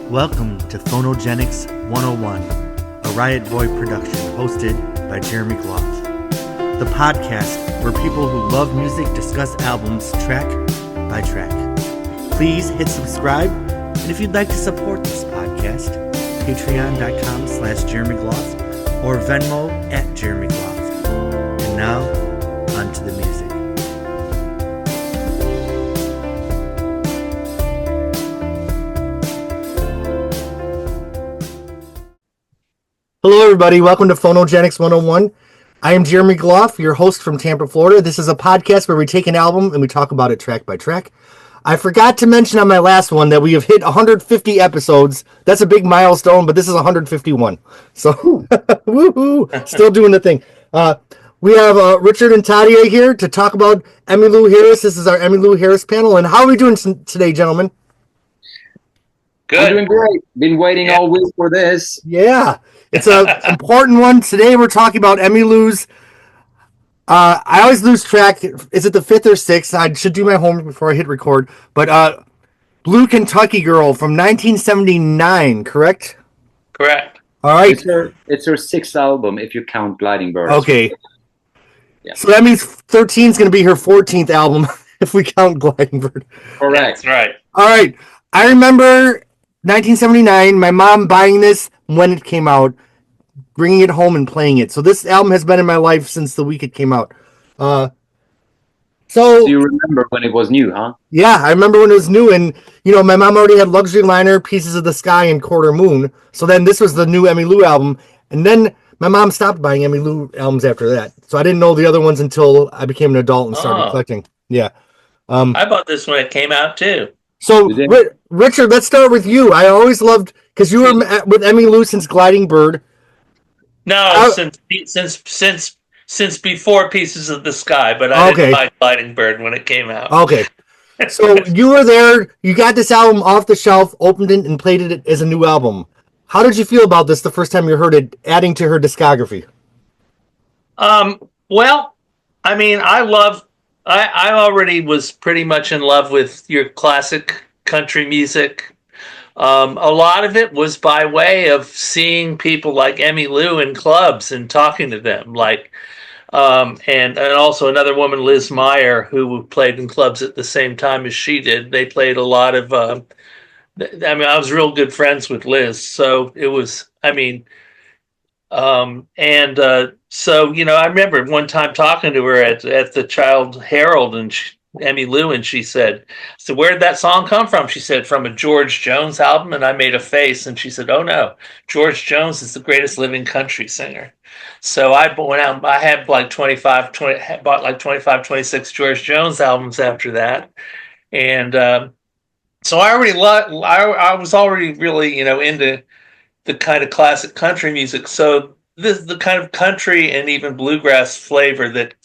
Welcome to Phonogenics 101, a Riotboy production hosted by Jeremy Gloff. The podcast where people who love music discuss albums track by track. Please hit subscribe, and if you'd like to support this podcast, patreon.com/Jeremy Gloff or Venmo @Jeremy Gloff. And now, on to the music. Hello, everybody. Welcome to Phonogenics 101. I am Jeremy Gloff, your host from Tampa, Florida. This is a podcast where we take an album and we talk about it track by track. I forgot to mention on my last one that we have hit 150 episodes. That's a big milestone, but this is 151. So, woohoo! Still doing the thing. We have Richard and Tadia here to talk about Emmylou Harris. This is our Emmylou Harris panel. And how are we doing today, gentlemen? Good. I'm doing great. Been waiting all week for this. Yeah. It's an important one. Today we're talking about Emmylou's. I always lose track. Is it the 5th or 6th? I should do my homework before I hit record. But Blue Kentucky Girl from 1979, correct? Correct. All right. It's her 6th album, if you count Gliding Birds. Okay. Yeah. So that means 13 is going to be her 14th album if we count Gliding Bird. Correct. That's right. All right. I remember 1979, my mom buying this when it came out, bringing it home and playing it. So this album has been in my life since the week it came out. So you remember when it was new, huh? Yeah, I remember when it was new, and my mom already had Luxury Liner, Pieces of the Sky, and Quarter Moon. So then this was the new Emmylou album, and then my mom stopped buying Emmylou albums after that. So I didn't know the other ones until I became an adult and started collecting. Yeah. I bought this when it came out too. So, Richard, let's start with you. I always loved, because you were with Emmylou since Gliding Bird. No, since before Pieces of the Sky, but I didn't buy Gliding Bird when it came out. Okay. So you were there, you got this album off the shelf, opened it, and played it as a new album. How did you feel about this the first time you heard it, adding to her discography? Well, I mean, I already was pretty much in love with your classic country music. A lot of it was by way of seeing people like Emmylou in clubs and talking to them, and also another woman, Liz Meyer, who played in clubs at the same time as she did. They played a lot of. I was real good friends with Liz, so it was. So, I remember one time talking to her at the Child Herald and Emmylou, and she said, where did that song come from? She said, from a George Jones album. And I made a face, and she said, oh no, George Jones is the greatest living country singer. So I went out, I had bought 25, 26 George Jones albums after that. And so I was already really, into the kind of classic country music. So this the kind of country and even bluegrass flavor that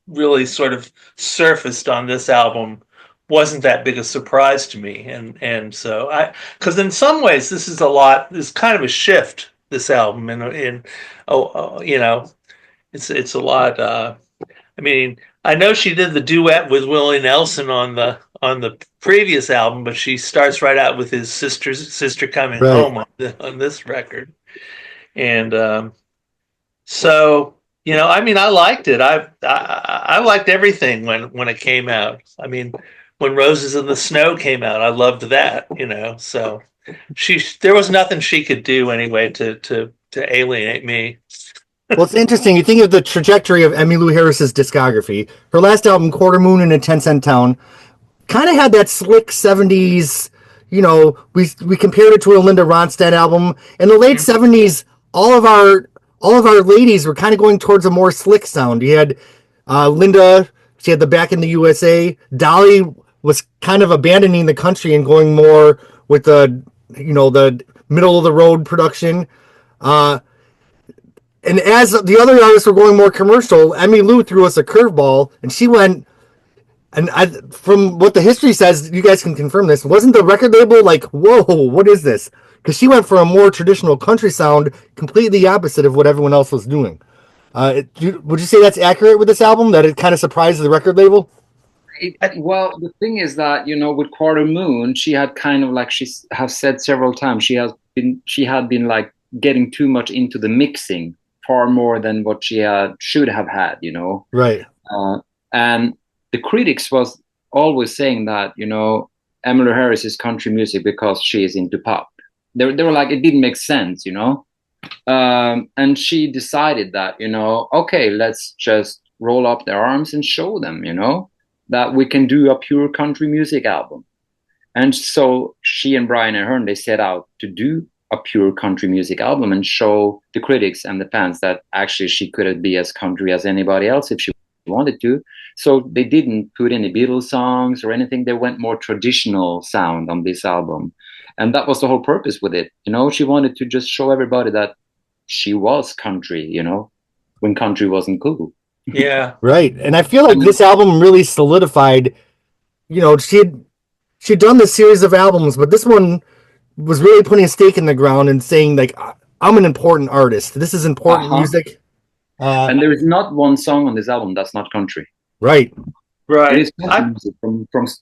really sort of surfaced on this album wasn't that big a surprise to me. And so because in some ways this is kind of a shift, this album, it's a lot. I know she did the duet with Willie Nelson on the previous album, but she starts right out with his sister coming home on this record. And so, I liked it. I liked everything when it came out. When Roses in the Snow came out, I loved that, so there was nothing she could do anyway to alienate me. Well, it's interesting. You think of the trajectory of Emmylou Harris's discography. Her last album, Quarter Moon in a 10-Cent Town, kind of had that slick 70s, we compared it to a Linda Ronstadt album. In the late 70s, all of our ladies were kind of going towards a more slick sound. You had Linda, she had the Back in the USA. Dolly was kind of abandoning the country and going more with the middle of the road production. And as the other artists were going more commercial, Emmylou threw us a curveball, and she went. And from what the history says, you guys can confirm this. Wasn't the record label like, "Whoa, what is this?" Because she went for a more traditional country sound, completely opposite of what everyone else was doing. Would you say that's accurate with this album? That it kind of surprised the record label? Well, the thing is that, with Quarter Moon, she had kind of like she has said several times, she had been like getting too much into the mixing, far more than what she should have had. Right. And the critics was always saying that, Emmylou Harris is country music because she is into pop. They were like, it didn't make sense. And she decided that, okay, let's just roll up their arms and show them, that we can do a pure country music album. And so she and Brian Aherne, they set out to do a pure country music album and show the critics and the fans that actually she could be as country as anybody else if she wanted to. So they didn't put any Beatles songs or anything. They went more traditional sound on this album. And that was the whole purpose with it. She wanted to just show everybody that she was country, when country wasn't cool. Yeah. Right. And I feel like this album really solidified, she'd done this series of albums, but this one was really putting a stake in the ground and saying, like, I'm an important artist. This is important music. And there is not one song on this album that's not country. Right. Right. It is country music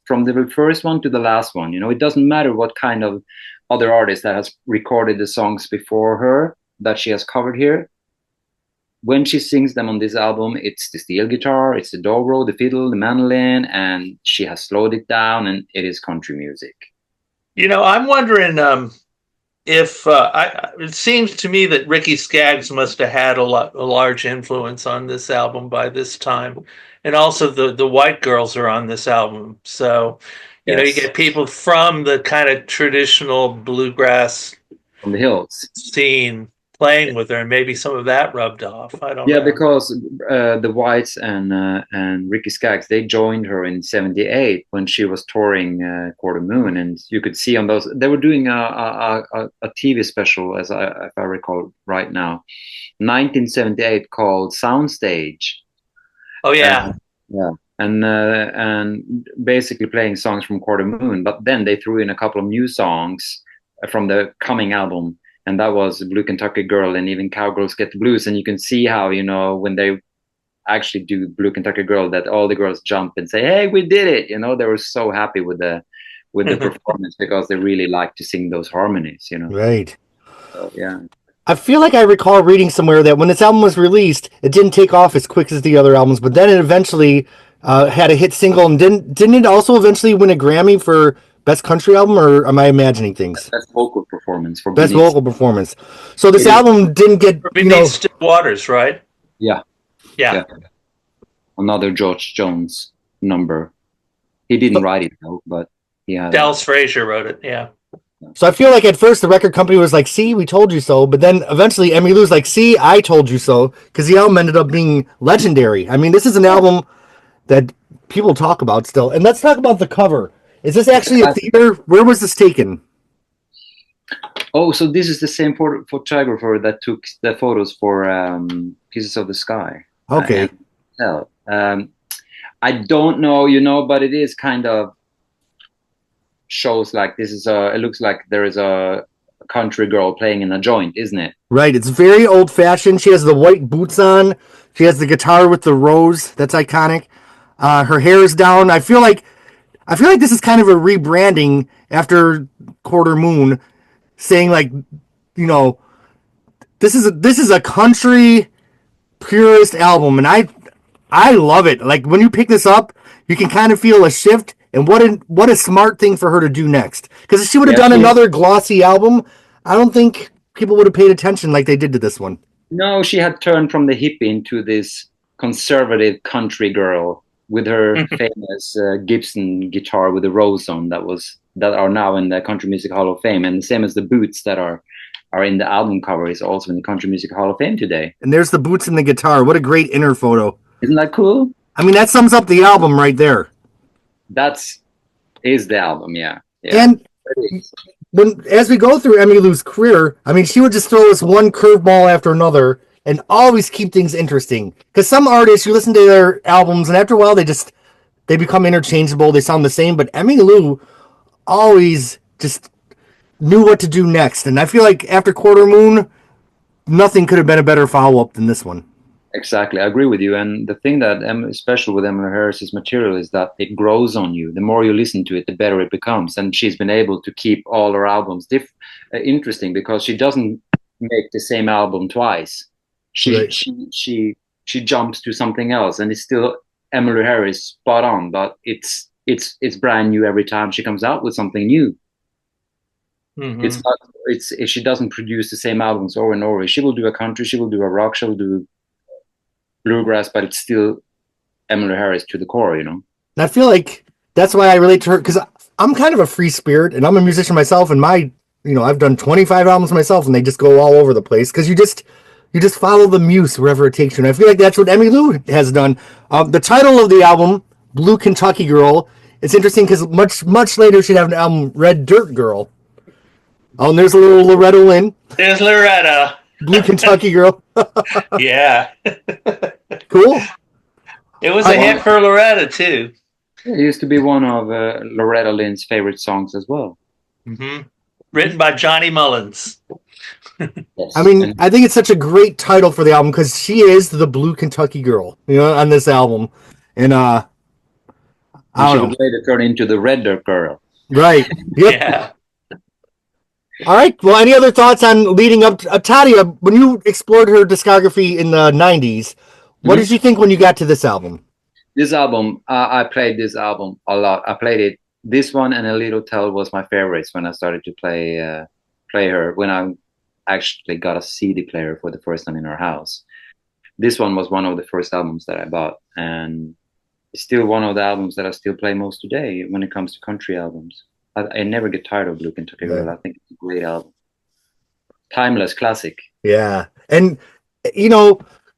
from the first one to the last one. It doesn't matter what kind of other artist that has recorded the songs before her that she has covered here. When she sings them on this album, it's the steel guitar, it's the dobro, the fiddle, the mandolin, and she has slowed it down, and it is country music. I'm wondering if it seems to me that Ricky Skaggs must have had a large influence on this album by this time, and also the white girls are on this album. So, you get people from the kind of traditional bluegrass from the hills scene playing with her, and maybe some of that rubbed off. I don't know. Yeah, because the Whites and Ricky Skaggs, they joined her in '78 when she was touring Quarter Moon, and you could see on those they were doing a TV special, if I recall right now, 1978, called Soundstage. Oh yeah, yeah, and basically playing songs from Quarter Moon, but then they threw in a couple of new songs from the coming album. And that was Blue Kentucky Girl and even Cowgirls Get the Blues. And you can see how, when they actually do Blue Kentucky Girl, that all the girls jump and say, hey, we did it. They were so happy with the performance because they really like to sing those harmonies, Right. So, yeah. I feel like I recall reading somewhere that when this album was released, it didn't take off as quick as the other albums, but then it eventually had a hit single. And didn't it also eventually win a Grammy for Best Country Album, or am I imagining things? Best vocal performance. For Best vocal performance. So this album didn't get... Beneath Still Waters, right? Yeah. Another George Jones number. He didn't write it, though, but yeah. Dallas Frazier wrote it, yeah. So I feel like at first the record company was like, see, we told you so. But then eventually Emmylou's like, see, I told you so. Because the album ended up being legendary. I mean, this is an album that people talk about still. And let's talk about the cover. Is this actually a theater? Where was this taken? Oh, so this is the same photographer that took the photos for Pieces of the Sky. Okay. I don't know, but it is kind of shows like this is it looks like there is a country girl playing in a joint, isn't it? Right. It's very old fashioned. She has the white boots on. She has the guitar with the rose. That's iconic. Her hair is down. I feel like this is kind of a rebranding after Quarter Moon, saying like, this is a country purist album, and I love it. Like when you pick this up, you can kind of feel a shift, and what a smart thing for her to do next. Because if she would have done another glossy album, I don't think people would have paid attention like they did to this one. No, she had turned from the hippie into this conservative country girl with her famous Gibson guitar with a rose on that are now in the Country Music Hall of Fame, and the same as the boots that are in the album cover is also in the Country Music Hall of Fame today. And there's the boots and the guitar. What a great inner photo! Isn't that cool? I mean, that sums up the album right there. That is the album, yeah. And as we go through Emmylou's career, I mean, she would just throw us one curveball after another and always keep things interesting. Because some artists, you listen to their albums, and after a while, they become interchangeable. They sound the same. But Emmylou always just knew what to do next. And I feel like after Quarter Moon, nothing could have been a better follow-up than this one. Exactly, I agree with you. And the thing that, especially with Emmylou Harris's material, is that it grows on you. The more you listen to it, the better it becomes. And she's been able to keep all her albums interesting because she doesn't make the same album twice. She Right. she jumps to something else, and it's still Emmylou Harris, spot on. But it's brand new every time she comes out with something new. It's not. She doesn't produce the same albums over and over. She will do a country, she will do a rock, she will do bluegrass, but it's still Emmylou Harris to the core, you know. And I feel like that's why I relate to her, because I'm kind of a free spirit, and I'm a musician myself, and I've done 25 albums myself, and they just go all over the place because you just follow the muse wherever it takes you. And I feel like that's what Emmylou has done. The title of the album, Blue Kentucky Girl, it's interesting because much later she'd have an album, Red Dirt Girl. Oh, and there's a little Loretta Lynn. There's Loretta. Blue Kentucky Girl. Yeah. Cool. It was a hit for Loretta, too. It used to be one of Loretta Lynn's favorite songs as well. Written by Johnny Mullins. Yes. I mean, I think it's such a great title for the album because she is the Blue Kentucky Girl, on this album. And I don't know. She would later turn into the Red Dirt Girl. Right. Yep. Yeah. All right. Well, any other thoughts on leading up to Tadia? When you explored her discography in the 90s, what did you think when you got to this album? This album, I played this album a lot. I played it. This one and A Little Tell was my favorites when I started to play her. When I actually got a CD player for the first time in our house. This one was one of the first albums that I bought, and it's still one of the albums that I still play most today when it comes to country albums. I never get tired of Blue Kentucky Girl. I think it's a great album. Timeless classic. Yeah. And,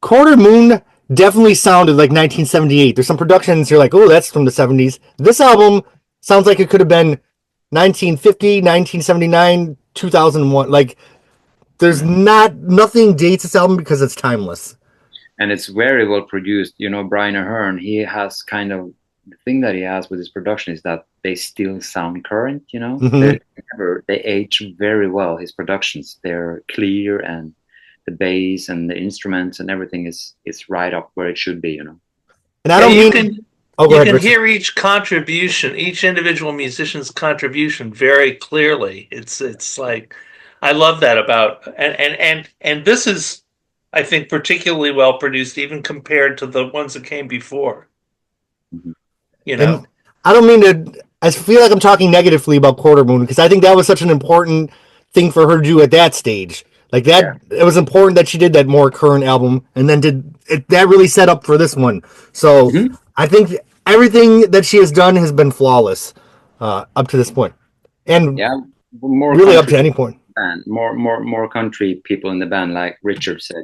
Quarter Moon definitely sounded like 1978. There's some productions you're like, oh, that's from the 70s. This album sounds like it could have been 1950, 1979, 2001. Like, there's nothing dates this album because it's timeless. And it's very well produced. Brian Aherne, he has kind of, the thing that he has with his production is that they still sound current, they age very well. His productions, they're clear, and the bass and the instruments and everything is right up where it should be, And I don't you can hear each contribution, each individual musician's contribution very clearly. It's like, I love that about, and this is, I think, particularly well produced, even compared to the ones that came before. And I don't mean to. I feel like I'm talking negatively about Quarter Moon because I think that was such an important thing for her to do at that stage. Like that, It was important that she did that more current album, and then that really set up for this one. So I think everything that she has done has been flawless up to this point, and more really up to any point. Band. More country people in the band, like Richard said,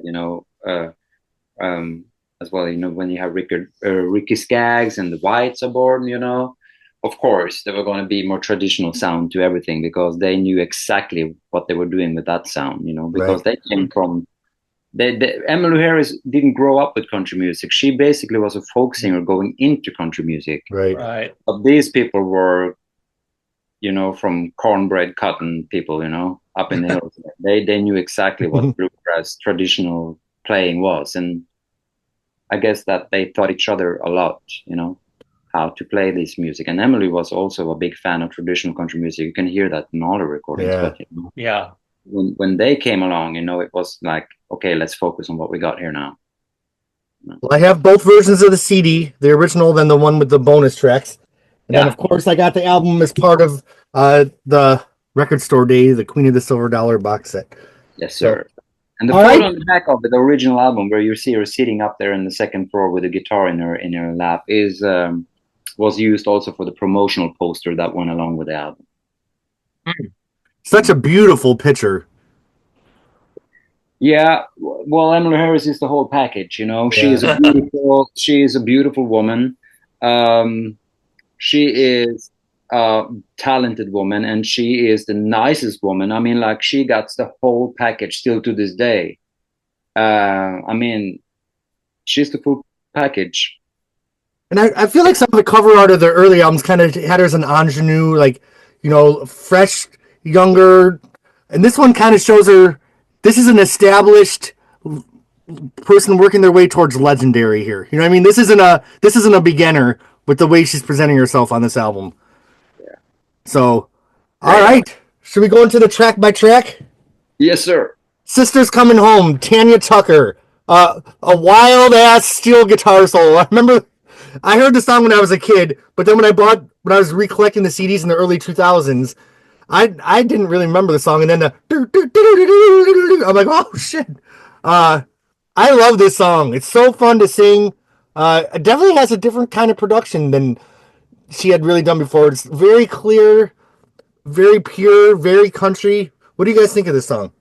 as well. When you have Ricky Skaggs and the Whites aboard, of course there were going to be more traditional sound to everything because they knew exactly what they were doing with that sound, because they came from. Emmylou Harris didn't grow up with country music. She basically was a folk singer going into country music. Right. But these people were, from cornbread cotton people, up in the hills. They knew exactly what bluegrass traditional playing was, and I guess that they taught each other a lot, how to play this music. And Emmylou was also a big fan of traditional country music. You can hear that in all the recordings. Yeah. But, when they came along, it was like, okay, let's focus on what we got here now. Well, I have both versions of the CD, the original, then the one with the bonus tracks. And then, of course, I got the album as part of the Record Store Day, the Queen of the Silver Dollar box set. Yes, sir. And the photo on the back of it, the original album, where you see her sitting up there in the second floor with a guitar in her lap, was used also for the promotional poster that went along with the album. Such a beautiful picture. Yeah, well, Emmylou Harris is the whole package. She is a beautiful woman. She is a talented woman, and she is the nicest woman. I mean, like, she got the whole package still to this day. She's the full package. And I feel like some of the cover art of the early albums kind of had her as an ingenue, like, fresh, younger. And this one kind of shows her, this is an established person working their way towards legendary here. You know what I mean? This isn't a beginner with the way she's presenting herself on this album. Yeah. So, all right. Should we go into the track by track? Yes, sir. Sisters Coming Home, Tanya Tucker. A wild ass steel guitar solo. I remember I heard the song when I was a kid, but then when I was recollecting the CDs in the early 2000s, I didn't really remember the song, and then I'm like, oh shit. I love this song. It's so fun to sing. It definitely has a different kind of production than she had really done before. It's very clear, very pure, very country. What do you guys think of this song?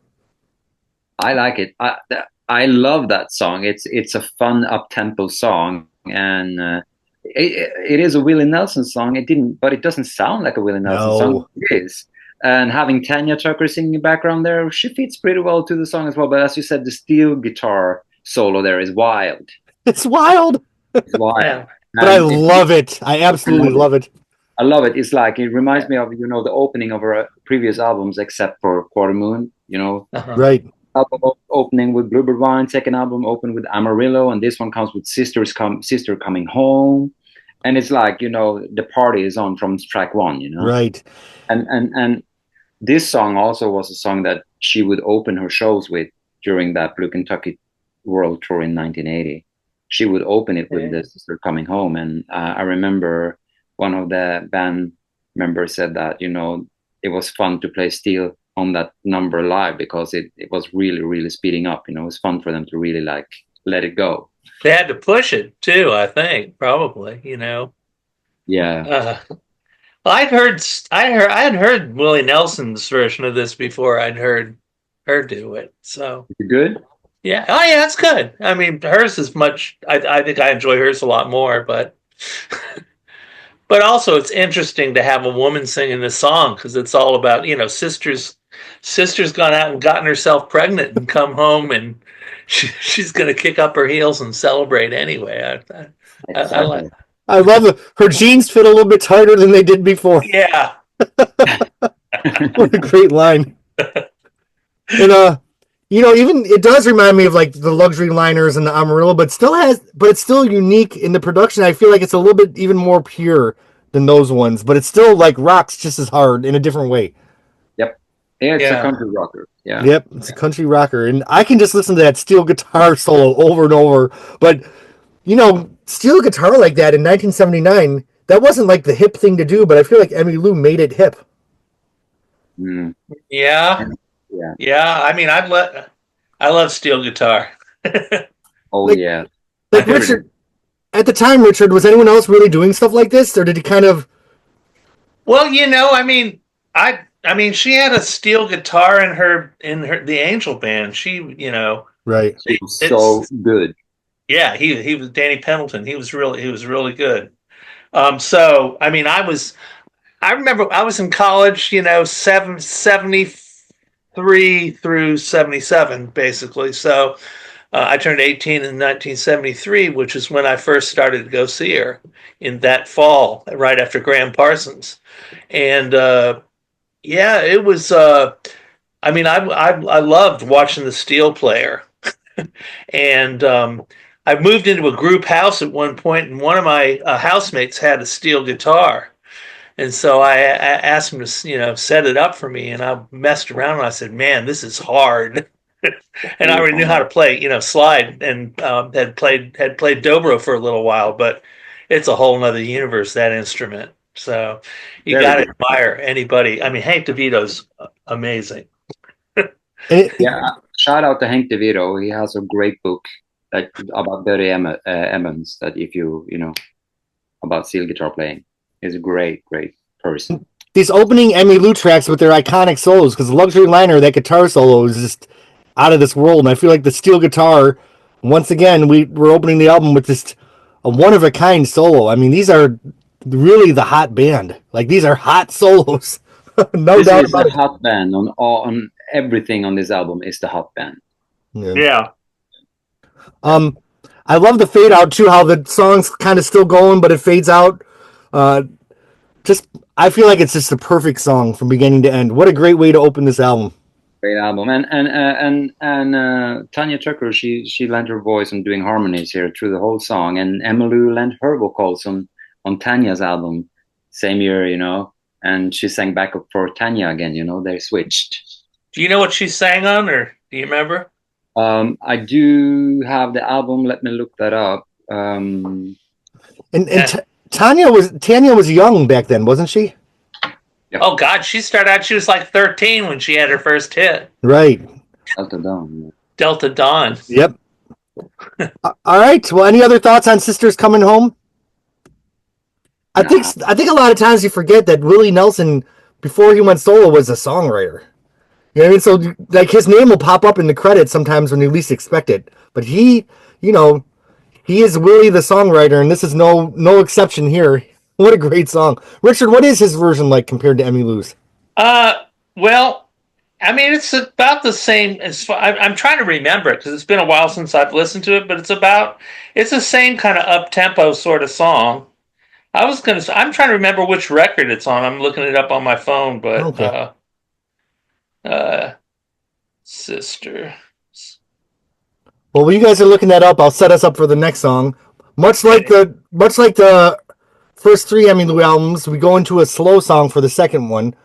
I like it. I love that song. It's a fun up tempo song, and it is a Willie Nelson song. But it doesn't sound like a Willie Nelson song. It is. And having Tanya Tucker singing in the background there, she fits pretty well to the song as well. But as you said, the steel guitar solo there is wild. It's wild. It's wild. But I love it. I absolutely love it. I love it. It's like, it reminds me of, the opening of her previous albums, except for Quarter Moon, Right. Album opening with Bluebird Wine, second album opened with Amarillo, and this one comes with Sister Coming Home. And it's like, the party is on from track one, Right. And this song also was a song that she would open her shows with during that Blue Kentucky World Tour in 1980. She would open it with the Sister Coming Home. And I remember one of the band members said that, it was fun to play steel on that number live because it was really, really speeding up. It was fun for them to really let it go. They had to push it too, I think, probably, Yeah. Well, I had heard Willie Nelson's version of this before I'd heard her do it. So good? Yeah. Oh yeah, it's good. I mean, hers is much, I think I enjoy hers a lot more, but but also it's interesting to have a woman singing this song because it's all about, sister's gone out and gotten herself pregnant and come home and she's going to kick up her heels and celebrate anyway. I love it. Her jeans fit a little bit tighter than they did before. Yeah. What a great line. And even it does remind me of like the luxury liners and the Amarillo, but it's still unique in the production. I feel like it's a little bit even more pure than those ones, but it's still like rocks just as hard in a different way. Yep. Yeah, it's a country rocker. Yeah. Yep, it's a country rocker. And I can just listen to that steel guitar solo over and over. But, steel guitar like that in 1979, that wasn't like the hip thing to do, but I feel like Emmylou made it hip. Mm. Yeah. Yeah. I mean, I love steel guitar. Yeah. Like Richard, at the time, Richard, was anyone else really doing stuff like this, or did he kind of? Well, I mean, she had a steel guitar in the Angel Band. She, right. She was so good. Yeah, he was Danny Pendleton. He was really good. So I mean, I remember I was in college, 73 through 77, basically. So I turned 18 in 1973, which is when I first started to go see her in that fall, right after Graham Parsons. And it was. I mean, I loved watching the steel player, and I moved into a group house at one point, and one of my housemates had a steel guitar. And so I asked him to, set it up for me, and I messed around and I said, "Man, this is hard." And I already knew how to play, slide, and had played dobro for a little while, but it's a whole nother universe, that instrument. So you got to admire anybody. I mean, Hank DeVito's amazing. Yeah, shout out to Hank DeVito. He has a great book about Buddy Emmons that if about steel guitar playing. He's a great person. These opening Emmylou tracks with their iconic solos, because the luxury liner, that guitar solo is just out of this world. And I feel like the steel guitar, once again, we're opening the album with just a one-of-a-kind solo. I mean, these are really the hot band. Like, these are hot solos. No doubt about it. This is a hot band on everything on this album is the hot band. Yeah. I love the fade out too, how the song's kind of still going, but it fades out. I feel like it's just a perfect song from beginning to end. What a great way to open this album. Great album, and Tanya Tucker, she lent her voice on doing harmonies here through the whole song, and Emmylou lent her vocals on Tanya's album same year, and she sang backup for Tanya again. They switched. Do you know what she sang on, or do you remember? I do have the album. Let me look that up. And Tanya was young back then, wasn't she? Yeah. Oh God, she started out. She was like 13 when she had her first hit. Right. Delta Dawn. Delta Dawn. Yep. All right. Well, any other thoughts on Sisters Coming Home? I think a lot of times you forget that Willie Nelson, before he went solo, was a songwriter. You know what I mean? So like his name will pop up in the credits sometimes when you least expect it. But he is Willie the songwriter, and this is no exception here. What a great song. Richard, what is his version like compared to Emmylou's? Well, I mean, it's about the same. I'm trying to remember it because it's been a while since I've listened to it, but it's the same kind of up-tempo sort of song. I'm trying to remember which record it's on. I'm looking it up on my phone, but okay. Sister. Well, when you guys are looking that up, I'll set us up for the next song. Much like the first three Emmylou albums, we go into a slow song for the second one.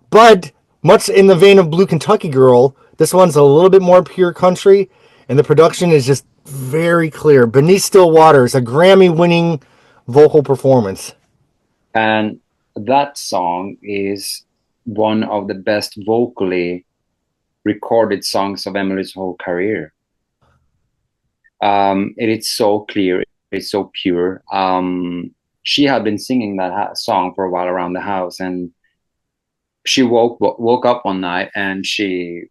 But much in the vein of Blue Kentucky Girl, this one's a little bit more pure country, and the production is just very clear. Beneath Still Waters, a Grammy-winning vocal performance. And that song is one of the best vocally recorded songs of Emmylou's whole career. It is so clear, it's so pure. She had been singing that song for a while around the house, and she woke up one night and she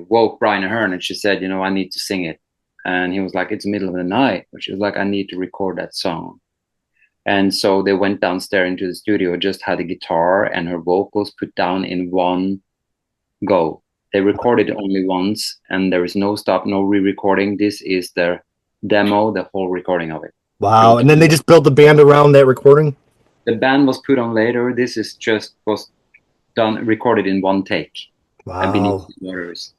woke Brian Aherne and she said, I need to sing it. And he was like, it's the middle of the night. But she was like, I need to record that song. And so they went downstairs into the studio, just had a guitar and her vocals put down in one go. They recorded only once, and there is no stop, no re-recording. This is their demo, the whole recording of it. Wow. And then they just built the band around that recording? The band was put on later. This is was recorded in one take. Wow. Beneath the Waters.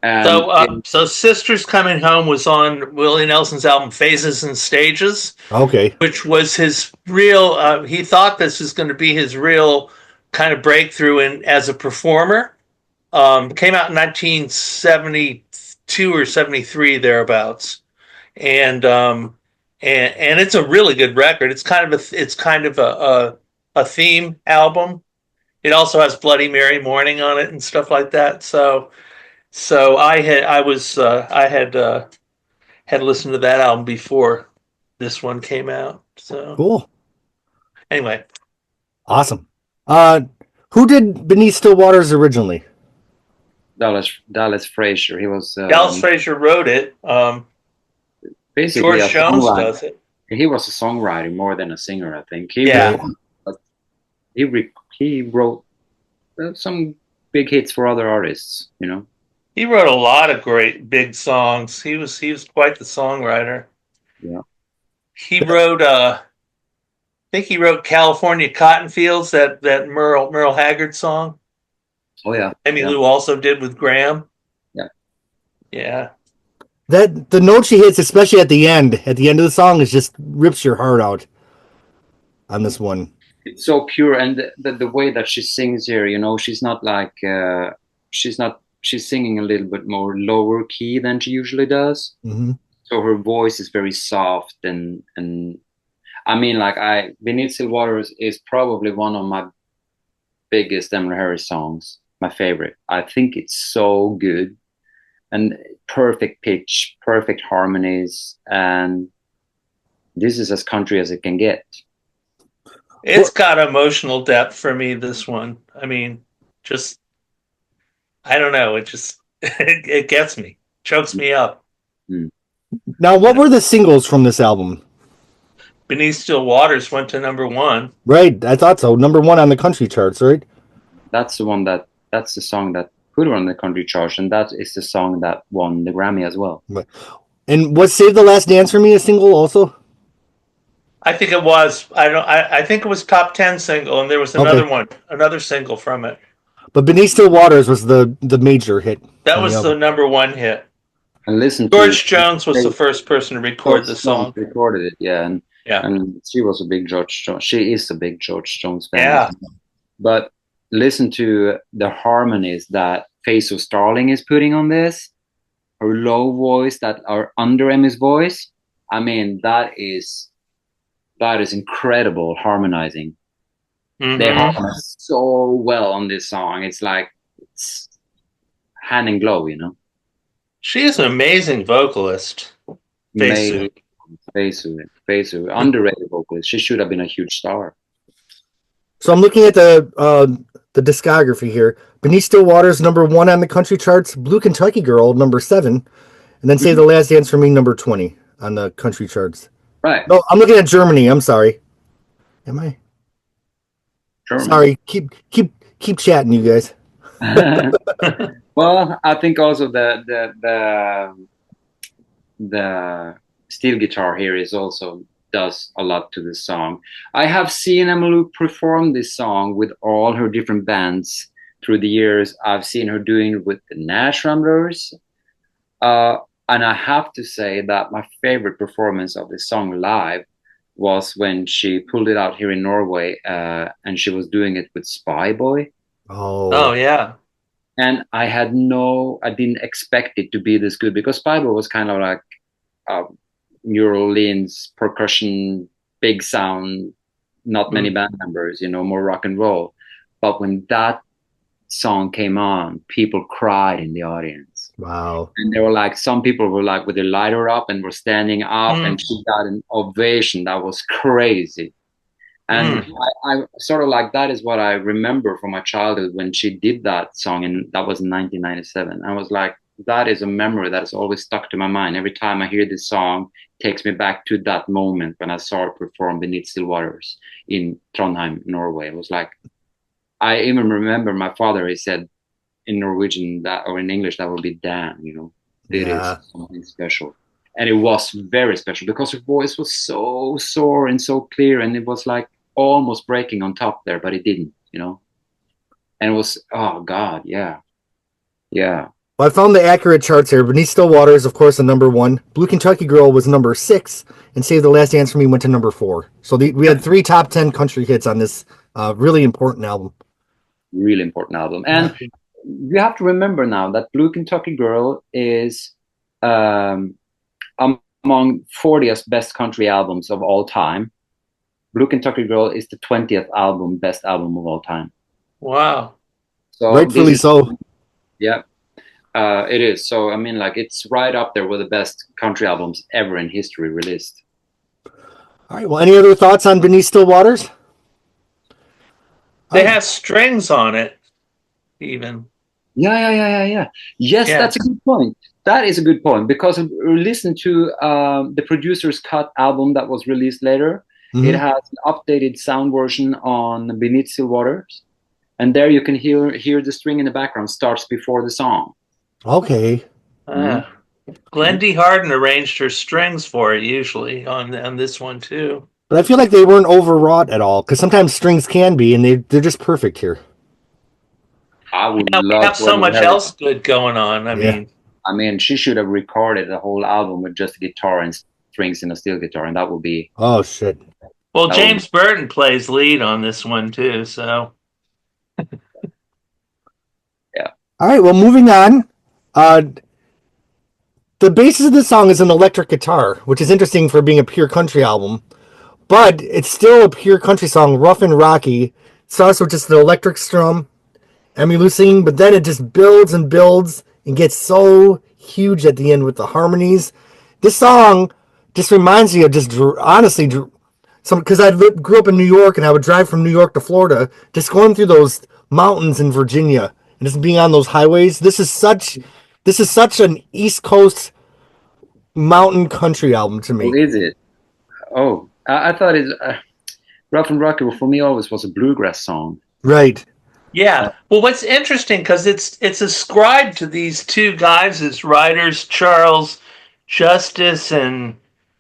So Sisters Coming Home was on Willie Nelson's album Phases and Stages. Okay. Which was his real, he thought this was going to be his real kind of breakthrough as a performer. Came out in 1972 or 73 thereabouts. And it's a really good record. It's kind of a theme album. It also has Bloody Mary Morning on it and stuff like that. So I had listened to that album before this one came out. So cool. Anyway, awesome. Who did Beneath Still Waters originally? Dallas Frazier. He was Dallas Frazier wrote it. Basically, George Jones does it. He was a songwriter more than a singer, I think. He wrote some big hits for other artists. He wrote a lot of great big songs. He was quite the songwriter. Yeah. He wrote I think he wrote California Cotton Fields, that Merle Haggard song. Oh yeah. Emmylou also did with Graham. Yeah. Yeah. That the note she hits, especially at the end of the song, is just rips your heart out on this one. It's so pure, and the way that she sings here, she's not like she's singing a little bit more lower key than she usually does. Mm-hmm. So her voice is very soft, and I mean, Beneath Still Waters is probably one of my biggest Emmylou Harris songs, my favorite. I think it's so good, and perfect pitch, perfect harmonies, and this is as country as it can get. It's got emotional depth for me, this one. I mean, just, I don't know. It just, it gets me, chokes me up. Now, what were the singles from this album? Beneath Still Waters went to #1. Right, I thought so. #1 on the country charts, right? That's the song that put her on the country charts, and that is the song that won the Grammy as well. And was Save the Last Dance for Me a single also? I think it was. I think it was top 10 single, and there was another single from it. But Beneath Still Waters was the major hit. That on was the album. number one hit. And listen George to Jones was the first person to record the song. recorded it, yeah, Yeah. and she was a big George Jones. She is a big George Jones fan. Yeah. But listen to the harmonies that Face of Starling is putting on this. Her low voice that are under Emmy's voice. I mean, that is incredible harmonizing. They harmonize so well on this song. It's like it's hand in glove, you know. She is an amazing vocalist. Fasu, underrated vocalist. She should have been a huge star. So I'm looking at the discography here. Beneath Still Waters, number 1 on the country charts. Blue Kentucky Girl, number 7, and then Save the Last Dance for Me, number 20 on the country charts. Right. No, I'm looking at Germany. I'm sorry. Am I? Germany. Sorry. Keep chatting, you guys. Well, I think also the steel guitar here is also does a lot to this song. I have seen Emmylou perform this song with all her different bands through the years. I've seen her doing it with the Nash Ramblers. And I have to say that my favorite performance of this song live was when she pulled it out here in Norway, and she was doing it with Spy Boy. Oh yeah. And I didn't expect it to be this good, because Spy Boy was kind of like New Orleans percussion, big sound, not many band members, more rock and roll. But when that song came on, people cried in the audience. Wow. And they were like, some people were like with their lighter up and were standing up, and she got an ovation. That was crazy. And I sort of like, that is what I remember from my childhood when she did that song, and that was in 1997. I was like, that is a memory that has always stuck to my mind. Every time I hear this song, it takes me back to that moment when I saw her perform Beneath Still Waters in Trondheim, Norway. It was like, I even remember my father, he said in Norwegian that, or in English, that would be damn, it is something special. And it was very special because her voice was so sore and so clear, and it was like almost breaking on top there, but it didn't, and it was, oh God, yeah. Well, I found the accurate charts here. Beneath Still Waters, of course, the number 1. Blue Kentucky Girl was number 6, and Save the Last Dance for Me went to number 4. So we had 3 top 10 country hits on this really important album. Really important album. And you have to remember now that Blue Kentucky Girl is among 40th best country albums of all time. Blue Kentucky Girl is the 20th best album of all time. Wow. So rightfully so. Yeah, it is. So, I mean, like, it's right up there with the best country albums ever in history released. All right. Well, any other thoughts on Beneath Still Waters? They have strings on it, even. Yeah. Yes, that's a good point. That is a good point, because listen to the producer's cut album that was released later. It has an updated sound version on Beneath Still Waters, and there you can hear the string in the background starts before the song. Okay. Glendy Harden arranged her strings for it usually on this one too. But I feel like they weren't overwrought at all, because sometimes strings can be, and they're just perfect here. I would love. We have so much else good going on. I mean, she should have recorded the whole album with just guitar and strings and a steel guitar, and that would be. Oh shit. Well, James Burton plays lead on this one too, so. Yeah. All right. Well, moving on. The basis of the song is an electric guitar, which is interesting for being a pure country album. But it's still a pure country song, rough and rocky. It starts with just the electric strum, Emmylou singing, but then it just builds and builds and gets so huge at the end with the harmonies. This song just reminds me of just honestly, because I grew up in New York, and I would drive from New York to Florida, just going through those mountains in Virginia and just being on those highways. This is such an East Coast mountain country album to me. Oh, is it? Oh. I thought it's Rough and Rocky for me always was a bluegrass song. Right. Yeah. Well, what's interesting, because it's ascribed to these two guys as writers, Charles Justice and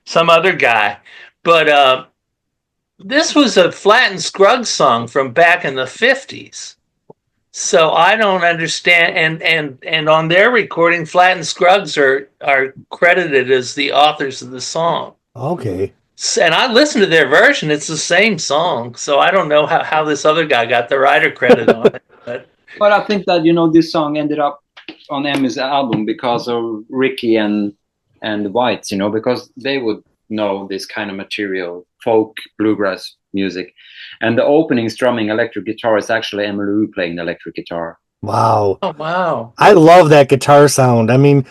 some other guy. But this was a Flatt and Scruggs song from back in the 50s. So I don't understand. And on their recording, Flatt and Scruggs are credited as the authors of the song. Okay. And I listened to their version; it's the same song. So I don't know how this other guy got the writer credit on it. But I think that this song ended up on Emmy's album because of Ricky and the Whites, because they would know this kind of material, folk, bluegrass music. And the opening strumming electric guitar is actually Emmylou playing the electric guitar. Wow. Oh wow! I love that guitar sound. I mean,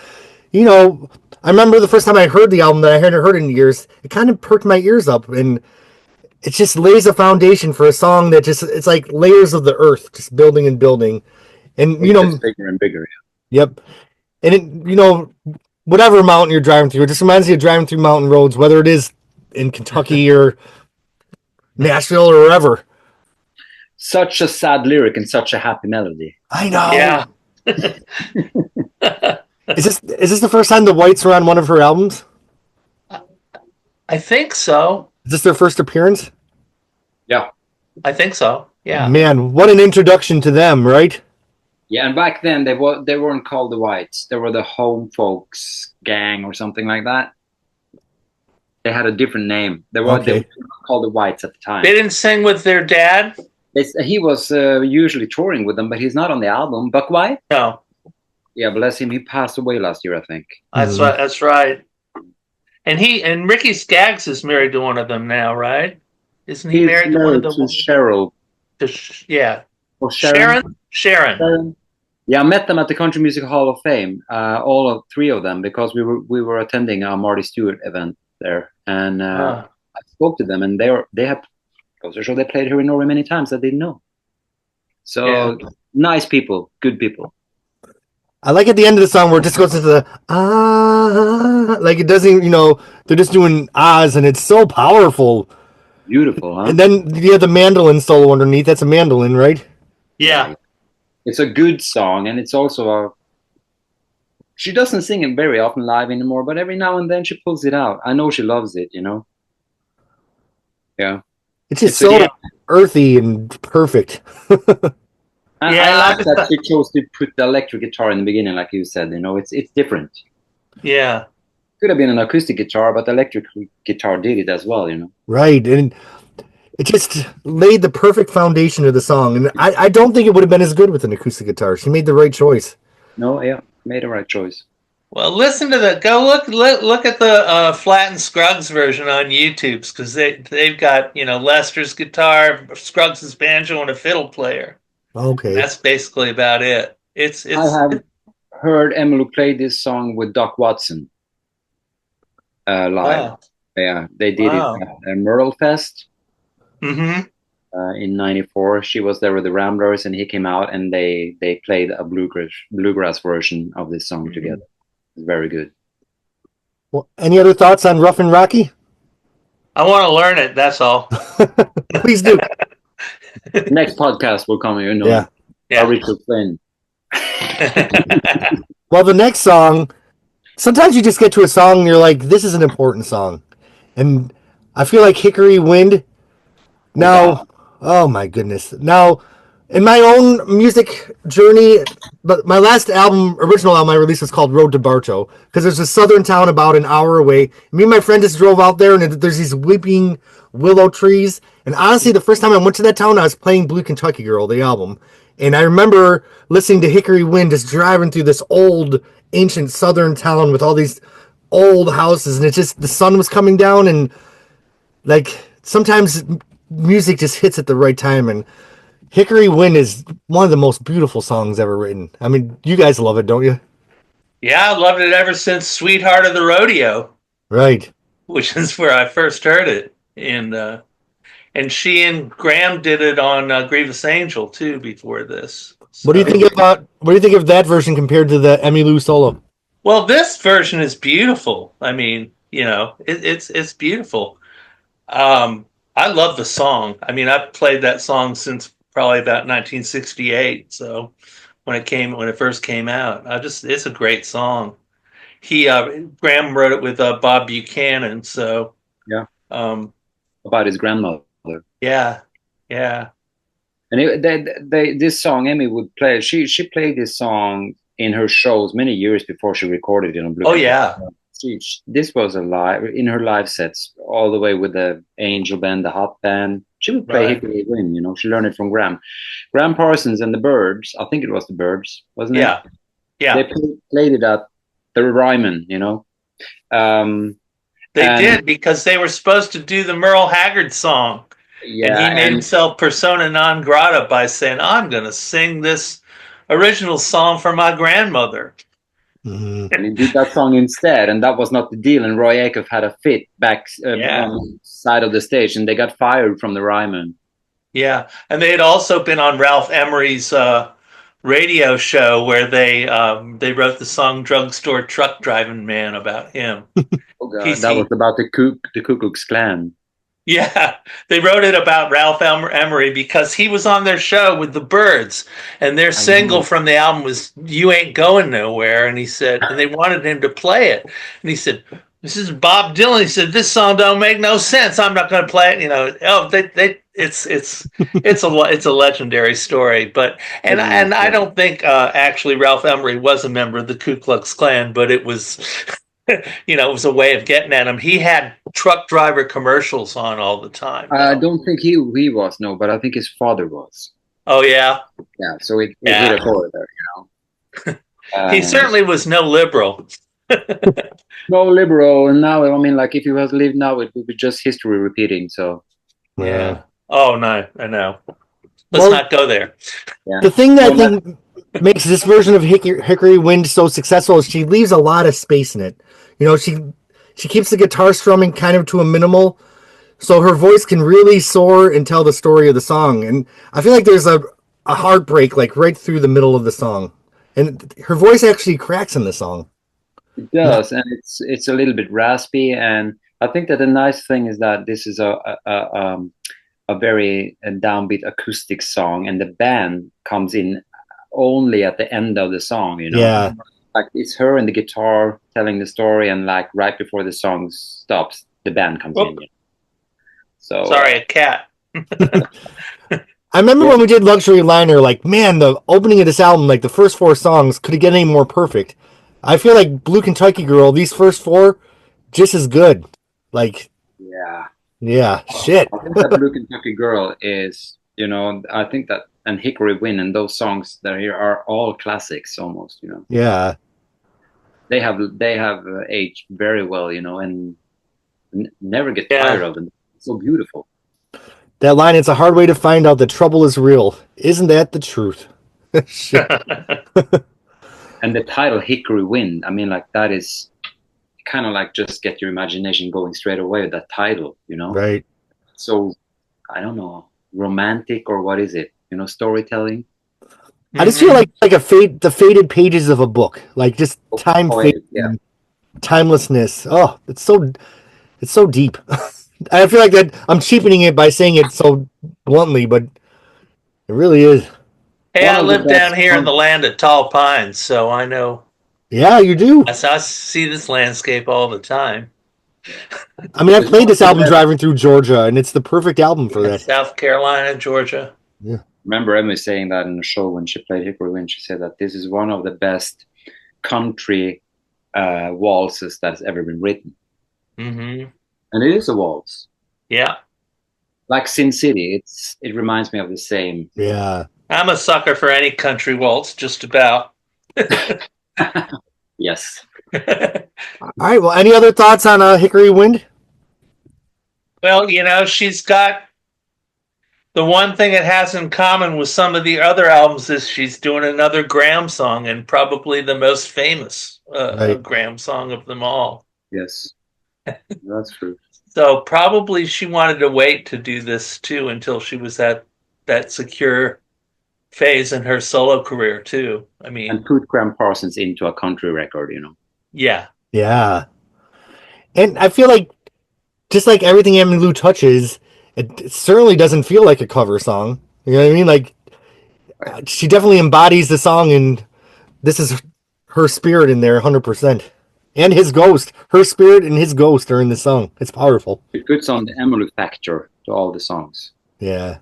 I remember the first time I heard the album that I hadn't heard in years. It kind of perked my ears up, and it just lays a foundation for a song that it's like layers of the earth, just building and building. And It gets bigger and bigger. yep. And whatever mountain you're driving through, it just reminds you of driving through mountain roads, whether it is in Kentucky or Nashville or wherever. Such a sad lyric and such a happy melody. I know. Yeah. Is this the first time the Whites were on one of her albums? I think so. Is this their first appearance? Yeah. I think so. Yeah. Man, what an introduction to them, right? Yeah, and back then they weren't called the Whites. They were the Home Folks Gang or something like that. They had a different name. They were called the Whites at the time. They didn't sing with their dad? He was usually touring with them, but he's not on the album. Buck White? No. Yeah, bless him. He passed away last year, I think. That's right. And Ricky Skaggs is married to one of them now, right? Isn't he married to one of them? Cheryl. Yeah. Or Sharon? Sharon. Yeah, I met them at the Country Music Hall of Fame, all three of them, because we were attending a Marty Stewart event there, and I spoke to them, and they have goes to show they played here in Norway many times. I didn't know. So nice people, good people. I like at the end of the song where it just goes into the like it doesn't, they're just doing ahs, and it's so powerful. Beautiful, huh? And then you have the mandolin solo underneath. That's a mandolin, right? Yeah. It's a good song, and it's also she doesn't sing it very often live anymore, but every now and then she pulls it out. I know she loves it, Yeah. It's just so earthy and perfect. I like that she chose to put the electric guitar in the beginning, like you said. It's different. Yeah. Could have been an acoustic guitar, but the electric guitar did it as well, Right, and it just laid the perfect foundation of the song. And I don't think it would have been as good with an acoustic guitar. She made the right choice. No, yeah, made the right choice. Well, listen to the go look at the Flatt and Scruggs version on YouTube, because they've got Lester's guitar, Scruggs' banjo, and a fiddle player. Okay, that's basically about it. I have heard Emmylou play this song with Doc Watson live. Wow. Yeah, they did it at Myrtle Fest. Mm-hmm. In '94, she was there with the Ramblers, and he came out, and they played a bluegrass version of this song together. It's very good. Well, any other thoughts on Rough and Rocky? I want to learn it. That's all. Please do. Next podcast will come. Yeah. Richard Flynn. Well, the next song. Sometimes you just get to a song and you're like, "This is an important song," and I feel like Hickory Wind. Now, oh my goodness! Now, in my own music journey, but my last original album I released was called Road to Bartow, because there's a southern town about an hour away. Me and my friend just drove out there, and there's these weeping willow trees. And honestly, the first time I went to that town, I was playing Blue Kentucky Girl, the album. And I remember listening to Hickory Wind, just driving through this old, ancient southern town with all these old houses. And the sun was coming down, and like sometimes music just hits at the right time. And Hickory Wind is one of the most beautiful songs ever written. I mean, you guys love it, don't you? Yeah, I've loved it ever since Sweetheart of the Rodeo. Right. Which is where I first heard it. And she and Graham did it on Grievous Angel too before this. So. What do you think of that version compared to the Emmylou solo? Well, this version is beautiful. I mean, it's beautiful. I love the song. I mean, I've played that song since probably about 1968. So when it first came out, it's a great song. Graham wrote it with Bob Buchanan. So yeah, about his grandmother. Yeah. And this song, Emmy would play. She played this song in her shows many years before she recorded it on Blue. Oh yeah, this was a live in her live sets all the way with the Angel Band, the Hot Band. She would play right. Hickory Wind. You know, she learned it from Graham Parsons and the Birds. I think it was the Birds, wasn't it? Yeah, yeah. They played it at the Ryman. You know. They did, because they were supposed to do the Merle Haggard song. Yeah, and he made himself persona non grata by saying, I'm going to sing this original song for my grandmother. And he did that song instead, and that was not the deal. And Roy Acuff had a fit back on the side of the stage, and they got fired from the Ryman. Yeah, and they had also been on Ralph Emery's radio show where they wrote the song "Drugstore Truck Driving Man" about him. Oh God, that was about the Ku Klux Klan. Yeah, they wrote it about Ralph Emery because he was on their show with the Byrds, and their single from the album was "You Ain't Going Nowhere," and he said, and they wanted him to play it, and he said, "This is Bob Dylan." He said, "This song don't make no sense. I'm not going to play it." You know, it's a legendary story, but and I don't think actually Ralph Emery was a member of the Ku Klux Klan, but it was. You know, it was a way of getting at him. He had truck driver commercials on all the time. I don't think he was, no, but I think his father was. Oh, yeah? Yeah, so it hit a chord there, you know. He certainly was no liberal. No liberal, and now, I mean, like, if he was lived now, it would be just history repeating, so. Yeah. Oh, no, I know. Let's not go there. Yeah. The thing that I think makes this version of Hickory Wind so successful is she leaves a lot of space in it. You know, she keeps the guitar strumming kind of to a minimal, so her voice can really soar and tell the story of the song. And I feel like there's a heartbreak like right through the middle of the song, and her voice actually cracks in the song. It does, and it's a little bit raspy. And I think that the nice thing is that this is a very downbeat acoustic song, and the band comes in only at the end of the song, you know. Yeah. Like it's her and the guitar telling the story, and like right before the song stops, the band comes in. So sorry, a cat. I remember when we did Luxury Liner, like, man, the opening of this album, like the first 4 songs, could it get any more perfect? I feel like Blue Kentucky Girl, these first 4, just as good. Like, yeah, shit. I think that Blue Kentucky Girl is, you know, I think that, and Hickory Wind and those songs that are here are all classics almost, you know. Yeah. They have aged very well, you know, and never get tired of them. It's so beautiful. That line, it's a hard way to find out the trouble is real. Isn't that the truth? And the title Hickory Wind, I mean, like that is kind of like just get your imagination going straight away with that title, you know? Right. So, I don't know, romantic or what is it? You know, storytelling. I just feel like the faded pages of a book, like just timelessness. Oh, it's so deep. I feel like that I'm cheapening it by saying it so bluntly, but it really is. Hey, I live down here in the land of tall pines, so I know. Yeah, you do. I see this landscape all the time. I mean, I played this album driving through Georgia, and it's the perfect album for that. South Carolina, Georgia. Yeah. Remember Emily saying that in the show when she played Hickory Wind. She said that this is one of the best country waltzes that's ever been written. Mm-hmm. And it is a waltz. Yeah. Like Sin City, it reminds me of the same. Yeah. I'm a sucker for any country waltz, just about. Yes. All right. Well, any other thoughts on Hickory Wind? Well, you know, she's got the one thing it has in common with some of the other albums is she's doing another Graham song, and probably the most famous Graham song of them all. Yes, that's true. So probably she wanted to wait to do this too until she was at that secure phase in her solo career too. I mean, and put Graham Parsons into a country record, you know. Yeah. Yeah. And I feel like just like everything Emmylou touches, it certainly doesn't feel like a cover song. You know what I mean? Like she definitely embodies the song, and this is her spirit in there 100%. And his ghost. Her spirit and his ghost are in the song. It's powerful. It puts on the Emmylou factor to all the songs. Yeah.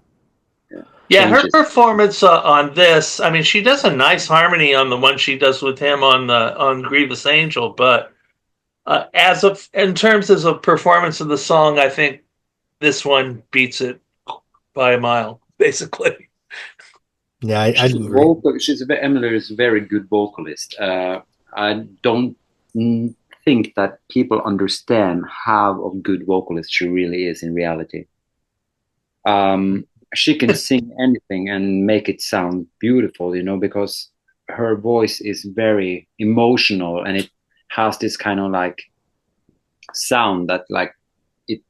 Yeah, her changes. performance on this, I mean, she does a nice harmony on the one she does with him on Grievous Angel, but in terms of a performance of the song, I think this one beats it by a mile, basically. Yeah, I agree. Emmylou is a very good vocalist. I don't think that people understand how of good vocalist she really is in reality. She can sing anything and make it sound beautiful, you know, because her voice is very emotional and it has this kind of like sound that like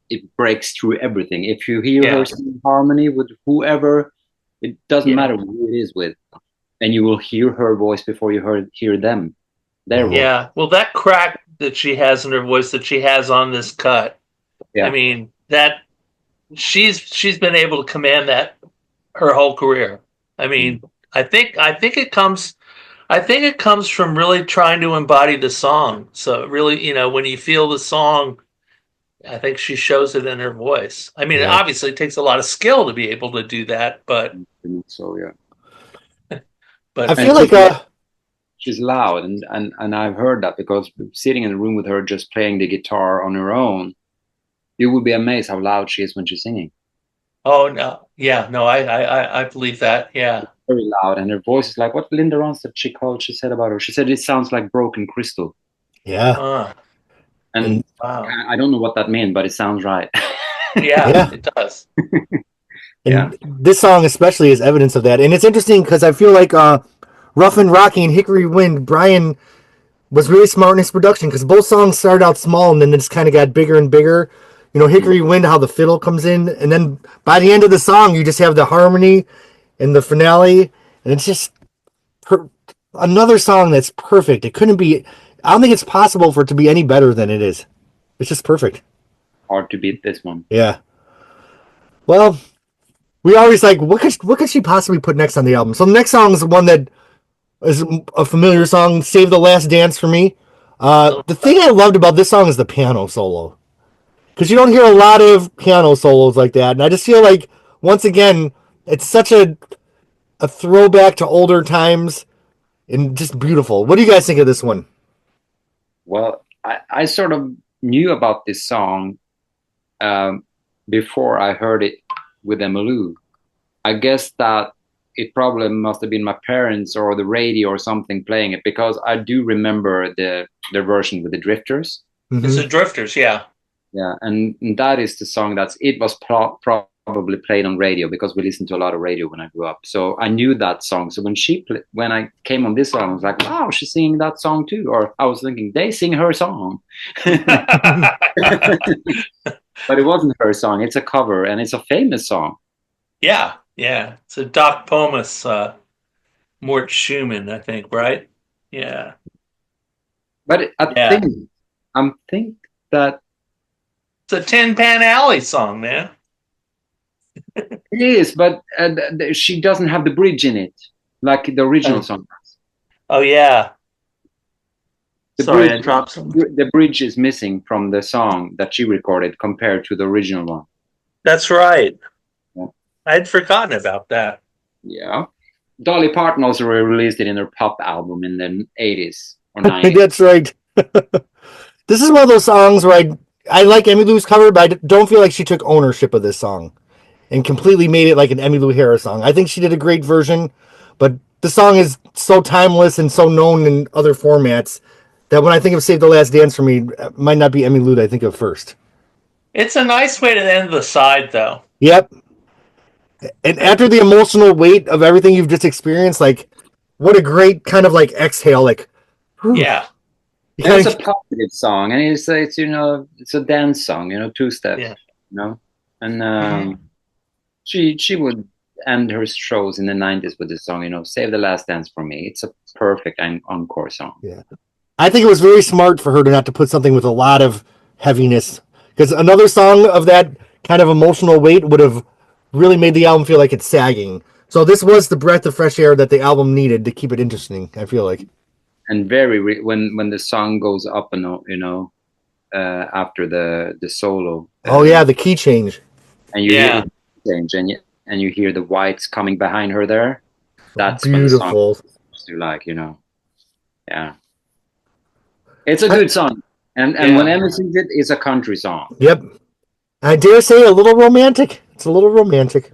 it breaks through everything. If you hear her sing harmony with whoever, it doesn't matter who it is with, and you will hear her voice before you hear them. Their voice. Yeah, well, that crack that she has in her voice that she has on this cut, I mean, that she's been able to command that her whole career. I mean, I think it comes from really trying to embody the song. So really, you know, when you feel the song, I think she shows it in her voice. I mean, it obviously takes a lot of skill to be able to do that, but so I feel like she's loud, and I've heard that because sitting in the room with her just playing the guitar on her own, you would be amazed how loud she is when she's singing. Oh no, yeah, no, I believe that, yeah. Very loud, and her voice is like what Linda Ronstadt she said about her. She said it sounds like broken crystal. Yeah. And wow. I don't know what that means, but it sounds right. Yeah, it does. And this song especially is evidence of that. And it's interesting because I feel like Rough and Rocky and Hickory Wind, Brian was really smart in his production because both songs started out small and then just kind of got bigger and bigger. You know, Hickory Wind, how the fiddle comes in, and then by the end of the song, you just have the harmony and the finale, and it's just another song that's perfect. It couldn't be. I don't think it's possible for it to be any better than it is. It's just perfect. Hard to beat this one. Yeah. Well, we always like what could she possibly put next on the album? So the next song is the one that is a familiar song, "Save the Last Dance" for me. The thing I loved about this song is the piano solo, because you don't hear a lot of piano solos like that, and I just feel like once again it's such a throwback to older times and just beautiful. What do you guys think of this one? Well, I sort of knew about this song before I heard it with Emmylou. I guess that it probably must have been my parents or the radio or something playing it, because I do remember their version with the Drifters. Mm-hmm. It's the Drifters, yeah. Yeah, and that is the song it was probably played on radio because we listened to a lot of radio when I grew up. So I knew that song. So when I came on this song, I was like, wow, she's singing that song too. Or I was thinking, they sing her song. But it wasn't her song. It's a cover, and it's a famous song. Yeah. It's a Doc Pomus, Mort Schumann, I think, right? Yeah. But I think that it's a Tin Pan Alley song, man. It is, but she doesn't have the bridge in it, like the original song does. Oh, yeah. I dropped some. The bridge is missing from the song that she recorded compared to the original one. That's right. Yeah. I'd forgotten about that. Yeah. Dolly Parton also released it in her pop album in the 80s or 90s. That's right. This is one of those songs where I like Emmylou's cover, but I don't feel like she took ownership of this song and completely made it like an Emmylou Harris song. I think she did a great version, but the song is so timeless and so known in other formats that when I think of Save the Last Dance for me, it might not be Emmylou that I think of first. It's a nice way to end the side, though. Yep. And after the emotional weight of everything you've just experienced, like, what a great kind of like exhale, like, whew. Yeah. It's a positive song, and it's a dance song, two-step, and she would end her shows in the 90s with this song, Save the Last Dance for me. It's a perfect encore song. Yeah. I think it was very smart for her not to put something with a lot of heaviness, because another song of that kind of emotional weight would have really made the album feel like it's sagging. So this was the breath of fresh air that the album needed to keep it interesting, I feel like. And when the song goes up and after the solo. Oh yeah, the key change. And you hear the change, and you hear the whites coming behind her there. That's when the song Beautiful. to like, yeah. It's a good song. And when Emmy sings it, it's a country song. Yep. I dare say a little romantic. It's a little romantic.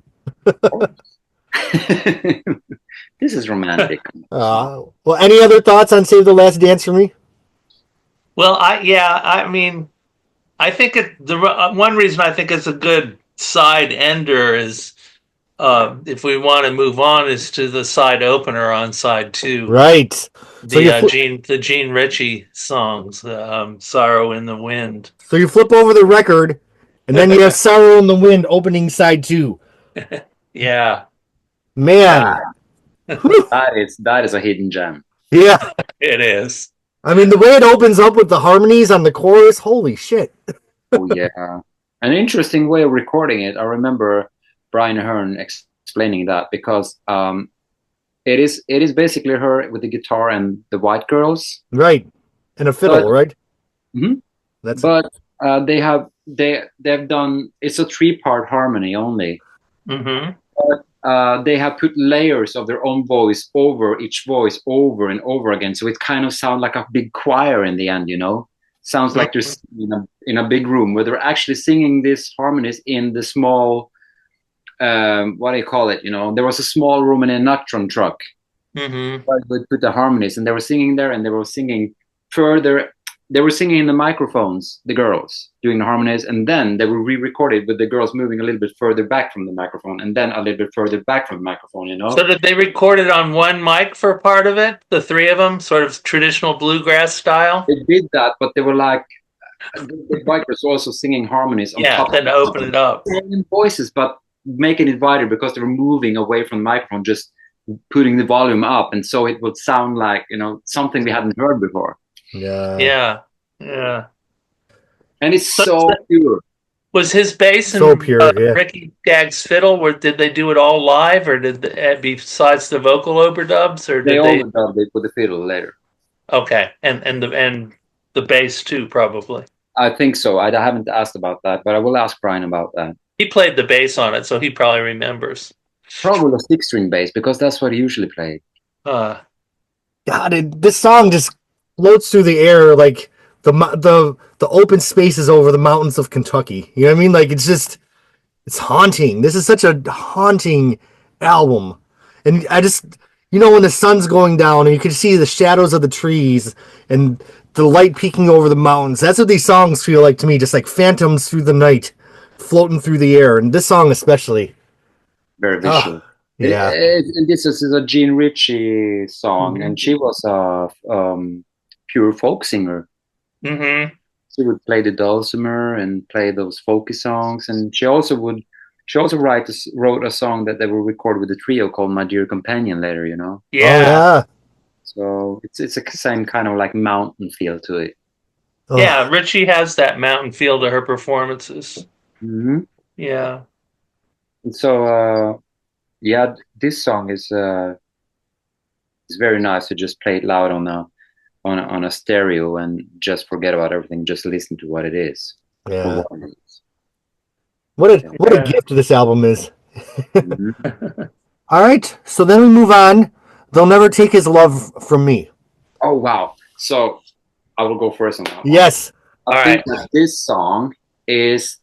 This is romantic. Well, any other thoughts on Save the Last Dance for Me? Well, I mean, I think one reason I think it's a good side ender is if we want to move on is to the side opener on side 2. Right. So The Gene Ritchie songs, "Sorrow in the Wind." So you flip over the record, and then you have "Sorrow in the Wind" opening side 2. Yeah, Man, that is a hidden gem. Yeah, it is. I mean, the way it opens up with the harmonies on the chorus, holy shit. Oh yeah, an interesting way of recording it. I remember Brian Hearn explaining that because it is basically her with the guitar and the white girls, right, and a fiddle, right? Mm-hmm. They've done, it's a 3-part harmony only. Mm-hmm. But they have put layers of their own voice over each voice over and over again, so it kind of sounds like a big choir in the end. Sounds like they're singing in a big room where they're actually singing these harmonies in the small, what do you call it? There was a small room in a neutron truck. Mm-hmm. Where they put the harmonies, and they were singing there, and they were singing further. They were singing in the microphones, the girls doing the harmonies, and then they were re-recorded with the girls moving a little bit further back from the microphone, and then a little bit further back from the microphone. So did they record it on one mic for part of it? The 3 of them, sort of traditional bluegrass style. They did that, but they were like the bikers also singing harmonies on top. Then open it up. Same voices, but making it wider because they were moving away from the microphone, just putting the volume up, and so it would sound like something we hadn't heard before. Yeah. And it's so pure. Was his bass so and pure, Ricky Skaggs' fiddle? Did they do it all live, or did besides the vocal overdubs, or They did they overdubbed it with the fiddle later? Okay, and the bass too, probably. I think so. I haven't asked about that, but I will ask Brian about that. He played the bass on it, so he probably remembers. Probably a 6-string bass, because that's what he usually played. God, this song just floats through the air like the open spaces over the mountains of Kentucky. You know what I mean? Like it's haunting. This is such a haunting album, and I just when the sun's going down and you can see the shadows of the trees and the light peeking over the mountains. That's what these songs feel like to me, just like phantoms through the night, floating through the air. And this song especially. Very visual. Yeah. And this is a Gene Ritchie song, and she was a pure folk singer. Mm-hmm. She would play the dulcimer and play those folky songs, and she also wrote a song that they will record with the trio called "My Dear Companion" later. Yeah. So it's a same kind of like mountain feel to it. Yeah, Ritchie has that mountain feel to her performances. Mm-hmm. Yeah. And so this song is very nice to just play it loud on a stereo and just forget about everything. Just listen to what it is. Yeah. What a gift this album is. Mm-hmm. All right, so then we move on. They'll Never Take His Love From Me. Oh wow! So I will go first on that one. Yes. I think that this song is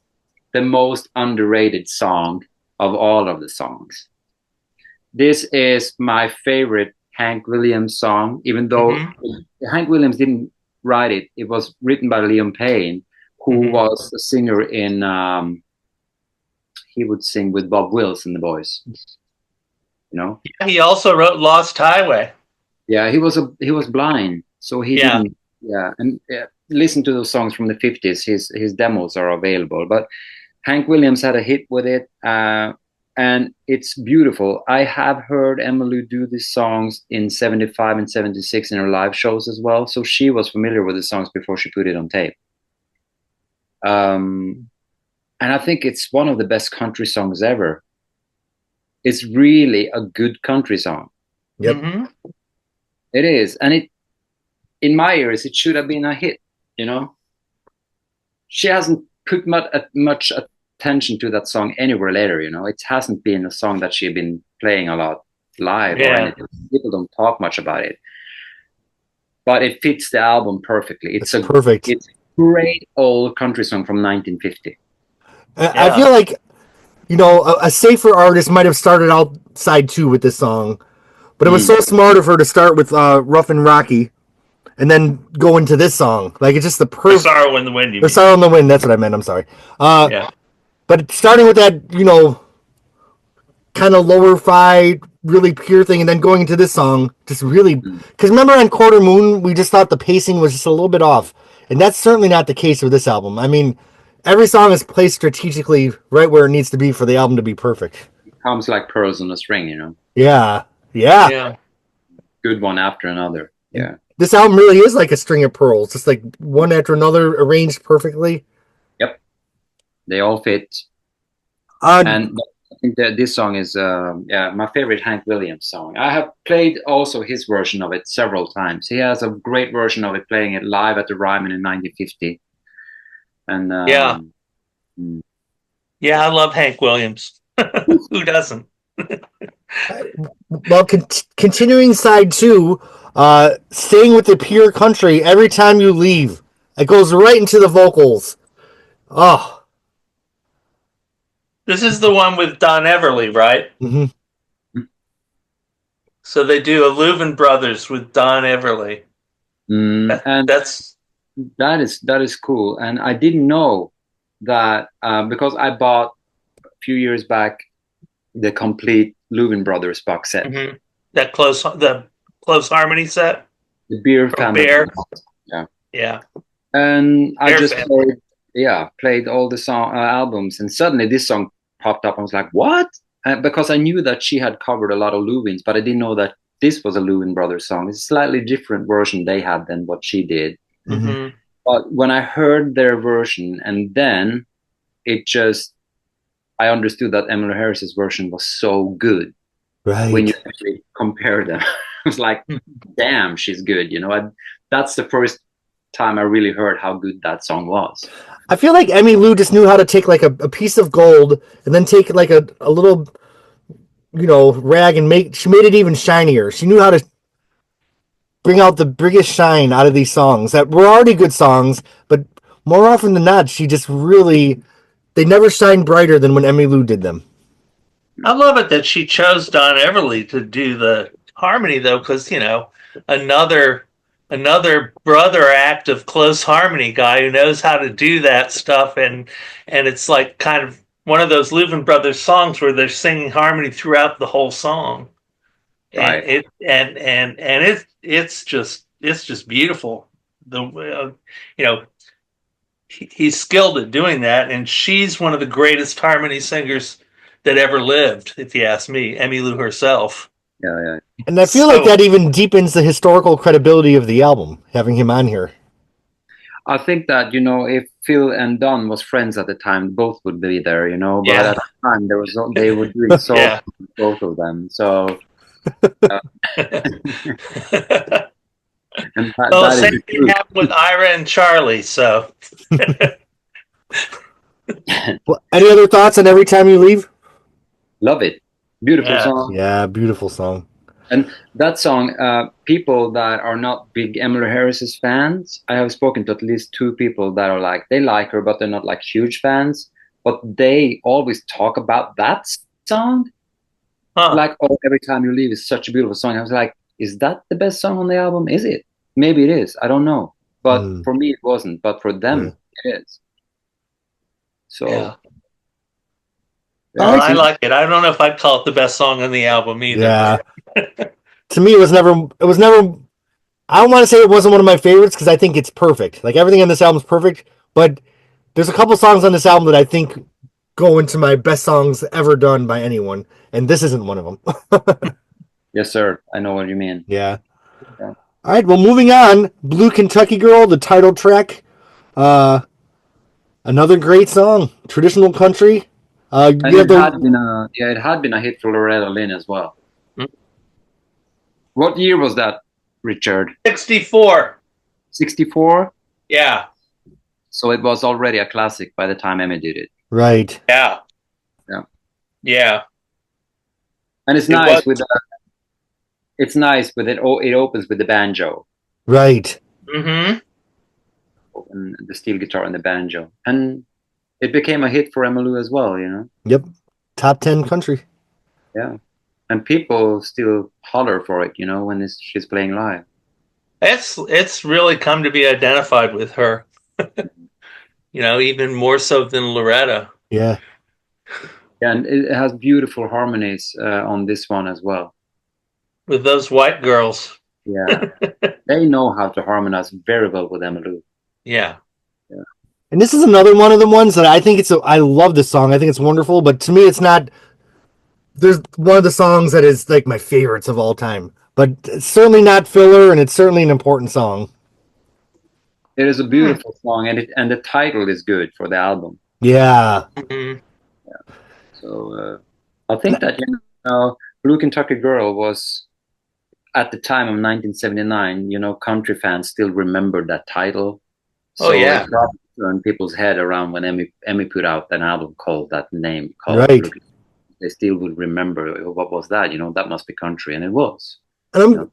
the most underrated song of all of the songs. This is my favorite Hank Williams song, even though Hank Williams didn't write it. It was written by Liam Payne, who was a singer in, he would sing with Bob Wills and the Boys. He also wrote Lost Highway. Yeah, he was blind, so he didn't. Yeah, and listen to those songs from the 50s. His demos are available, but Hank Williams had a hit with it. And it's beautiful. I have heard Emmylou do these songs in 75 and 76 in her live shows as well. So she was familiar with the songs before she put it on tape. And I think it's one of the best country songs ever. It's really a good country song. Yep. Mm-hmm. It is. And in my ears, it should have been a hit, She hasn't put much attention to that song anywhere later. You know, it hasn't been a song that she'd been playing a lot live or anything. People don't talk much about it, but it fits the album perfectly. It's perfect. It's a great old country song from 1950. I feel like, you know, a safer artist might have started out side 2 with this song, but it was so smart of her to start with Rough and Rocky and then go into this song. Like, it's just the perfect... Sorrow in the Wind, you mean. Sorrow in the Wind, that's what I meant, I'm sorry. But starting with that, you know, kind of lower-fi, really pure thing, and then going into this song, just really... Because remember on Quarter Moon, we just thought the pacing was just a little bit off. And that's certainly not the case with this album. I mean, every song is placed strategically right where it needs to be for the album to be perfect. It comes like pearls on a string, you know? Yeah. Good one after another. Yeah. This album really is like a string of pearls, just like one after another, arranged perfectly. Yep. They all fit. And I think that this song is my favorite Hank Williams song. I have played also his version of it several times. He has a great version of it, playing it live at the Ryman in 1950. And I love Hank Williams. Who doesn't? Well, continuing side 2, staying with the pure country, Every Time You Leave. It goes right into the vocals. Oh. This is the one with Don Everly, right? Mm-hmm. So they do a Louvin Brothers with Don Everly. And that is cool. And I didn't know that because I bought a few years back the complete Louvin Brothers box set. Mm-hmm. The close harmony set. The Beer family. Bear. Yeah. And I Bear just family. played all the albums, and suddenly this song popped up. I was like, what? Because I knew that she had covered a lot of Louvins, but I didn't know that this was a Louvin Brothers song. It's a slightly different version they had than what she did. Mm-hmm. But when I heard their version, and then I understood that Emmylou Harris's version was so good. Right. When you actually compare them, I was like, damn, she's good. You know, that's the first time I really heard how good that song was. I feel like Emmylou just knew how to take like a piece of gold and then take like a little, you know, rag and she made it even shinier. She knew how to bring out the biggest shine out of these songs that were already good songs, but more often than not, she just really, they never shine brighter than when Emmylou did them. I love it that she chose Don Everly to do the harmony, though, because, you know, another brother act of close harmony guy who knows how to do that stuff, and it's like kind of one of those Louvin Brothers songs where they're singing harmony throughout the whole song. Right. It's just beautiful. You know, he's skilled at doing that, and she's one of the greatest harmony singers that ever lived, if you ask me, Emmylou herself. Yeah. And I feel like that even deepens the historical credibility of the album, having him on here. I think that, you know, if Phil and Don was friends at the time, both would be there, you know. But at the time, they were doing so both of them. So, and well, the same thing happened with Ira and Charlie. So, well, any other thoughts on Every Time You Leave? Love it. Beautiful song. Yeah, beautiful song. And that song, people that are not big Emmylou Harris's fans, I have spoken to at least 2 people that are like, they like her, but they're not like huge fans. But they always talk about that song. Like, oh, Every Time You Leave is such a beautiful song. I was like, is that the best song on the album? Is it? Maybe it is. I don't know. But for me, it wasn't. But for them, it is. So. Well, I like it. I don't know if I'd call it the best song on the album either. Yeah. To me, it was never, I don't want to say it wasn't one of my favorites because I think it's perfect. Like everything on this album is perfect, but there's a couple songs on this album that I think go into my best songs ever done by anyone, and this isn't one of them. Yes, sir. I know what you mean. Yeah. All right. Well, moving on. Blue Kentucky Girl, the title track. Another great song. Traditional country. And it had been a hit for Loretta Lynn as well. What year was that, Richard? 64. 64? Yeah. So it was already a classic by the time Emmy did it. Right. Yeah. Yeah. Yeah. And it's It nice was. with it's nice with it. It opens with the banjo Right. Mm-hmm. and the steel guitar and the banjo, and it became a hit for Emmylou as well. You know. Yep. Top 10 country. Yeah. And people still holler for it. You know, when she's playing live. It's really come to be identified with her. You know, even more so than Loretta. Yeah. And it has beautiful harmonies on this one as well. With those white girls. Yeah, they know how to harmonize very well with Emmylou. Yeah. Yeah. And this is another one of the ones that I think I love this song. I think it's wonderful, but to me it's not there's one of the songs that is like my favorites of all time. But it's certainly not filler, and it's certainly an important song. It is a beautiful song, and the title is good for the album. Yeah. Mm-hmm. Yeah. So I think that Blue Kentucky Girl was at the time of 1979. You know, country fans still remember that title. So yeah. it probably turned people's head around when Emmy put out an album called that name called. Right. They still would remember what was that. You know, that must be country, and it was. And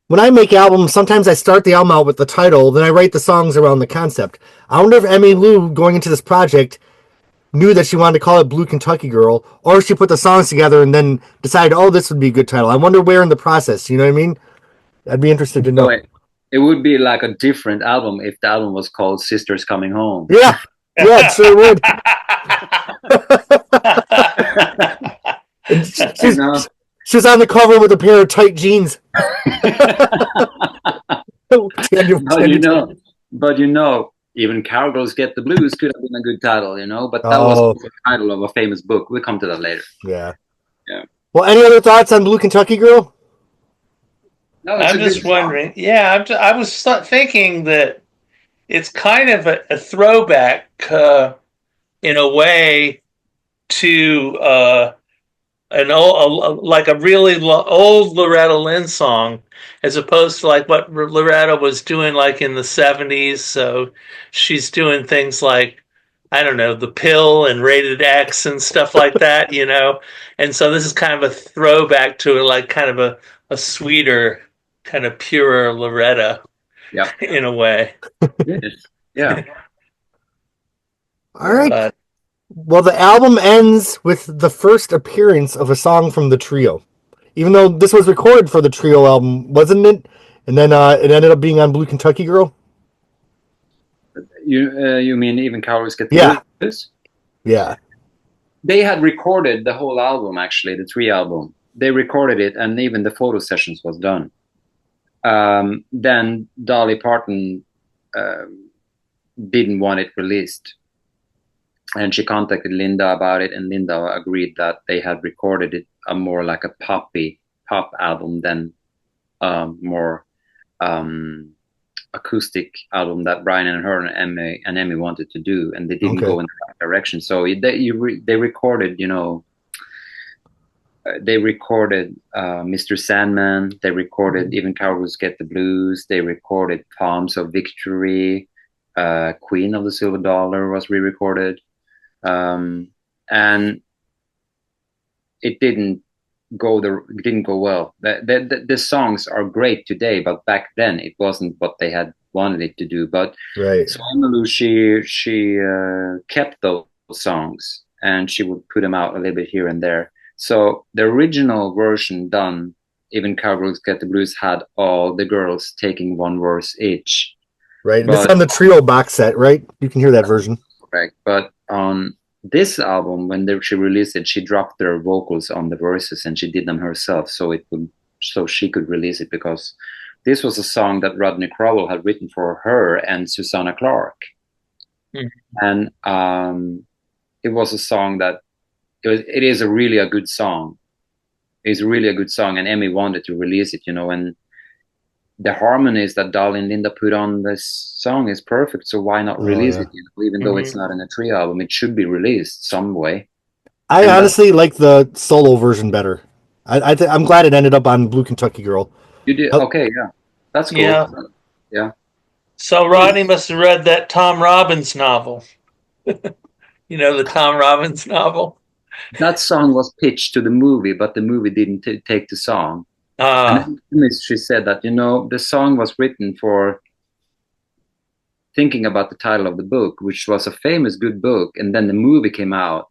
when I make albums, sometimes I start the album out with the title, then I write the songs around the concept. I wonder if Emmylou, going into this project, knew that she wanted to call it Blue Kentucky Girl, or she put the songs together and then decided, oh, this would be a good title. I wonder where in the process, you know what I mean? I'd be interested to know. So it would be like a different album if the album was called Sisters Coming Home. Yeah, it sure would. She's on the cover with a pair of tight jeans. But even Cowgirls Get the Blues could have been a good title, but that was the title of a famous book. We'll come to that later. Yeah. Yeah. Well, any other thoughts on Blue Kentucky Girl? No, I'm just wondering. Yeah, I was thinking that it's kind of a throwback in a way to an old, like a really old Loretta Lynn song, as opposed to like what Loretta was doing like in the 70s. So she's doing things like, I don't know, The Pill and Rated X and stuff like that, And so this is kind of a throwback to like kind of a sweeter, kind of purer Loretta, in a way. Yeah. All right. Well, the album ends with the first appearance of a song from the trio. Even though this was recorded for the trio album, wasn't it? And then it ended up being on Blue Kentucky Girl? You mean Even Cowards Get the Blues? Yeah. They had recorded the whole album, actually, the trio album. They recorded it, and even the photo sessions was done. Then Dolly Parton didn't want it released. And she contacted Linda about it, and Linda agreed that they had recorded it more like a pop album than more acoustic album that Brian and her and Emmy wanted to do, and they didn't go in the right direction. So they recorded, they recorded Mr. Sandman. They recorded Even Cowards Get the Blues. They recorded Palms of Victory. Queen of the Silver Dollar was re-recorded. And it didn't go well. The songs are great today, but back then it wasn't what they had wanted it to do. But so Emmylou, she kept those songs, and she would put them out a little bit here and there. So the original version done, Even Cowgirls Get the Blues, had all the girls taking one verse each. Right. This is on the trio box set, right? You can hear that version. Correct. But on this album, when she released it, she dropped their vocals on the verses and she did them herself, so she could release it, because this was a song that Rodney Crowell had written for her and Susanna Clark. And it was a song that it is really a good song. It's really a good song, and Emmy wanted to release it, and the harmonies that Dolly and Linda put on this song is perfect. So why not release it? Even though it's not in a trio album, it should be released some way. I honestly like the solo version better. I'm glad it ended up on Blue Kentucky Girl. You did? Okay, yeah. That's cool. Yeah. So Rodney must have read that Tom Robbins novel. You know, the Tom Robbins novel. That song was pitched to the movie, but the movie didn't take the song. And Uh, in the image, she said that, the song was written for thinking about the title of the book, which was a famous good book, and then the movie came out.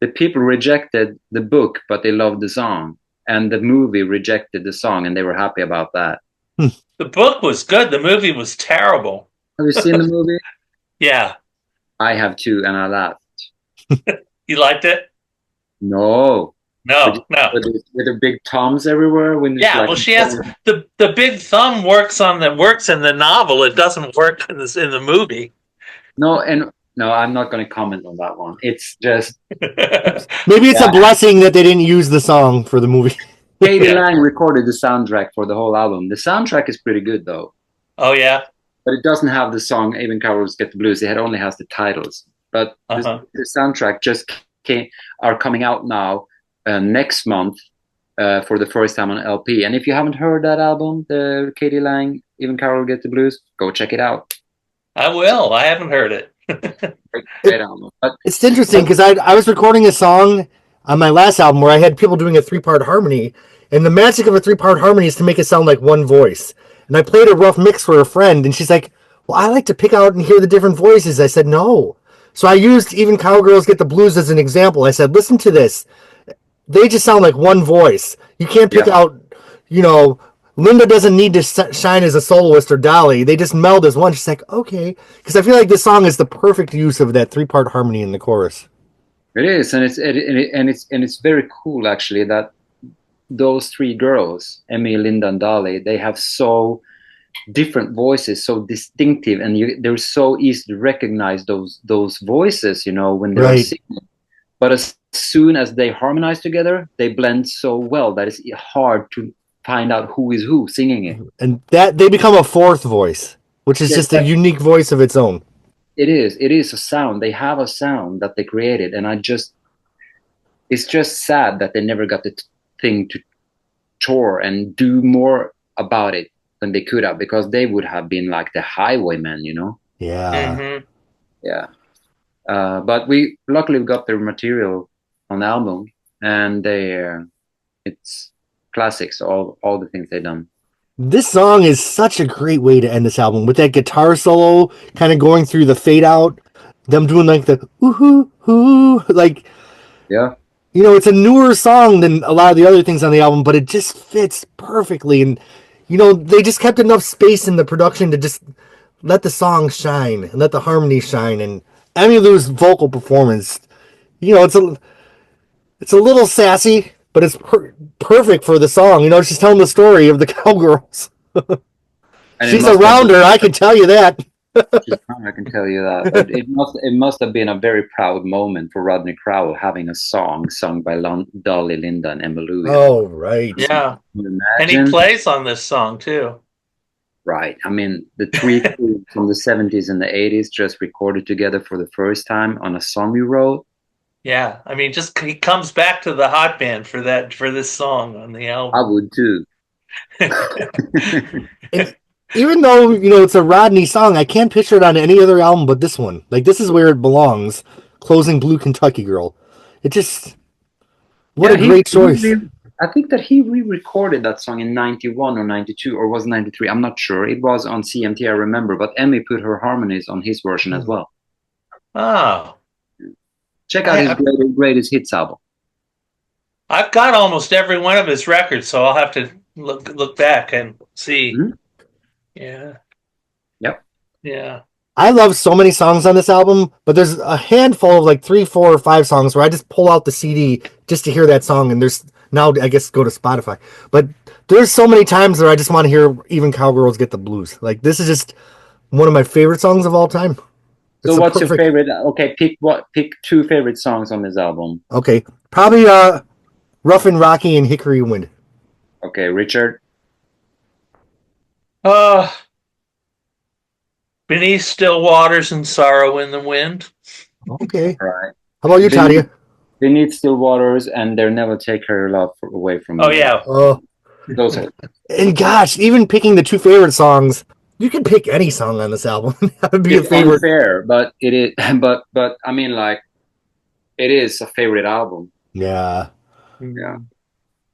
The people rejected the book, but they loved the song, and the movie rejected the song, and they were happy about that. the book was good. The movie was terrible. Have you seen the movie? Yeah. I have too, and I laughed. You liked it? No. No, no. With the big toms everywhere. When Yeah, well, she has the big thumb works in the novel. It doesn't work in the movie. No, I'm not going to comment on that one. It's just Maybe it's a blessing that they didn't use the song for the movie. Katie Lang recorded the soundtrack for the whole album. The soundtrack is pretty good though. Oh yeah, but it doesn't have the song "Even Cowards Get the Blues." It only has the titles. But the soundtrack just are coming out now next month for the first time on LP. And if you haven't heard that album, the Katie Lang "Even Cowards Get the Blues," go check it out. I will. I haven't heard it. Great album. It's interesting because I was recording a song on my last album where I had people doing a 3-part harmony, and the magic of a 3-part harmony is to make it sound like one voice. And I played a rough mix for a friend, and she's like, well, I like to pick out and hear the different voices. I said, no. So I used Even Cowgirls Get the Blues as an example. I said, listen to this. They just sound like one voice. You can't pick out, Linda doesn't need to shine as a soloist or Dolly. They just meld as one. She's like, okay. Because I feel like this song is the perfect use of that 3-part harmony in the chorus. It is, and it's very cool actually that those 3 girls, Emmy, Linda, and Dolly, they have so different voices, so distinctive, and they're so easy to recognize those voices, when they're singing. But as soon as they harmonize together, they blend so well that it's hard to find out who is who singing it. And that they become a 4th voice, which is just a unique voice of its own. It is a sound. They have a sound that they created, and it's just sad that they never got the thing to tour and do more about it than they could have, because they would have been like the highwaymen, Yeah. Mm-hmm. Yeah. But we luckily got their material on the album, and it's classics, all the things they've done. This song is such a great way to end this album with that guitar solo kind of going through the fade out, them doing like the ooh hoo, like, yeah, it's a newer song than a lot of the other things on the album, but it just fits perfectly. And they just kept enough space in the production to just let the song shine and let the harmony shine. And Emmylou's vocal performance, it's a little sassy, but it's perfect for the song. She's telling the story of the cowgirls. She's a rounder, I can tell you that. I can tell you that. But it must have been a very proud moment for Rodney Crowell having a song sung by Dolly, Linda, and Emmylou. Oh, right. Yeah. And he plays on this song too. Right. I mean, the 3 from the 70s and the 80s just recorded together for the first time on a song you wrote. Yeah, I mean, just he comes back to the hot band for this song on the album. I would too. Even though it's a Rodney song, I can't picture it on any other album but this one. Like, this is where it belongs. Closing Blue Kentucky Girl. It just a great choice. I think that he re-recorded that song in 91 or 92, or was it 93? I'm not sure. It was on CMT, I remember. But Emmy put her harmonies on his version as well. Oh. Check out his greatest hits album. I've got almost every one of his records, so I'll have to look back and see. Mm-hmm. Yeah. Yep. Yeah. I love so many songs on this album, but there's a handful of like 3, 4, or 5 songs where I just pull out the CD just to hear that song, and there's now I guess go to Spotify. But there's so many times where I just want to hear Even Cowgirls Get the Blues. Like, this is just one of my favorite songs of all time. So what's your favorite? Okay, pick 2 favorite songs on this album. Okay, probably Rough and Rocky and Hickory Wind. Okay, Richard. Beneath Still Waters and Sorrow in the Wind. Okay. All right. How about you, Tadia? Beneath Still Waters and They'll Never Take Her Love Away From Me. Oh yeah. Those are. And gosh, even picking the 2 favorite songs, you can pick any song on this album. That would be a favorite. Unfair, but it is. But I mean, like, It is a favorite album. Yeah. Yeah.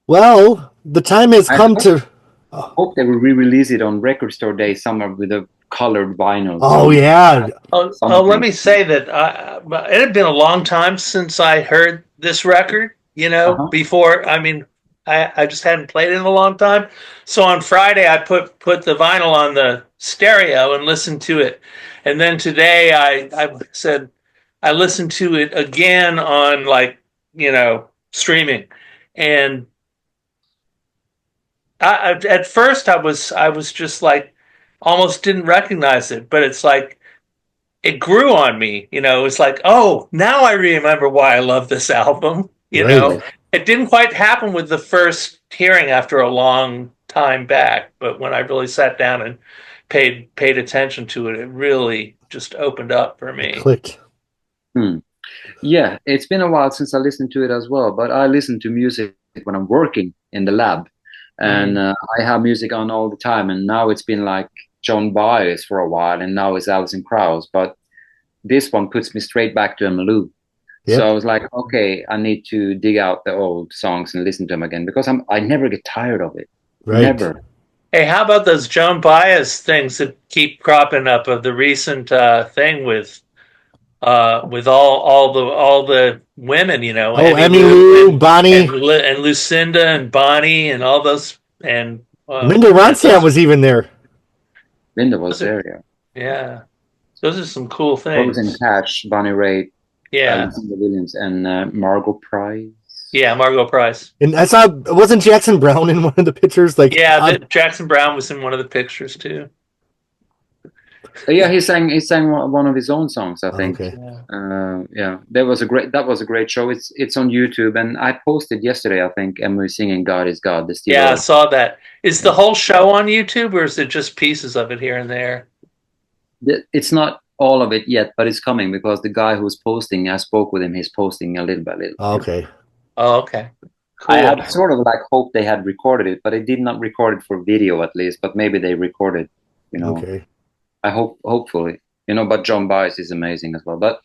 Well, the time has I come to. hope they will re-release it on Record Store Day somewhere with a colored vinyl. Oh yeah, Let me say that it had been a long time since I heard this record. Uh-huh. Before, I mean, I just hadn't played it in a long time. So on Friday, I put the vinyl on the stereo and listened to it, and then today I said I listened to it again on streaming, and at first I was just like almost didn't recognize it, but it's like it grew on me. It's like, oh, now I remember why I love this album. right. It didn't quite happen with the first hearing after a long time back, but when I really sat down and paid attention to it, it really just opened up for me. Clicked. Yeah, it's been a while since I listened to it as well, but I listen to music when I'm working in the lab, and I have music on all the time. And now it's been like John Baez for a while, and now it's Alison Krauss. But this one puts me straight back to Emmylou. Yep. So I was like, okay, I need to dig out the old songs and listen to them again because I never get tired of it. Right. Never. Hey, how about those Joan Baez things that keep cropping up of the recent thing with all the women, Oh, Emmylou, Bonnie, and Lucinda and Bonnie and all those, and Linda Ronstadt was even there. Linda was there, yeah. Yeah, those are some cool things. Rose and Cash, Bonnie Raitt, yeah, Lucinda Williams, and Margot Price. Yeah, Margot Price. And I saw, wasn't Jackson Browne in one of the pictures? Like, yeah, Jackson Browne was in one of the pictures too. Yeah, he sang one of his own songs, I think. Okay. Yeah, that was a great show. It's on YouTube, and I posted yesterday, I think, Emily singing "God Is God." Yeah, I saw that. Is the whole show on YouTube, or is it just pieces of it here and there? It's not all of it yet, but it's coming because the guy who's posting, I spoke with him. He's posting a little by little. Okay. Oh, okay. Cool. I had sort of like hoped they had recorded it, but they did not record it for video at least. But maybe they recorded, Okay. I hopefully, but John Baez is amazing as well. But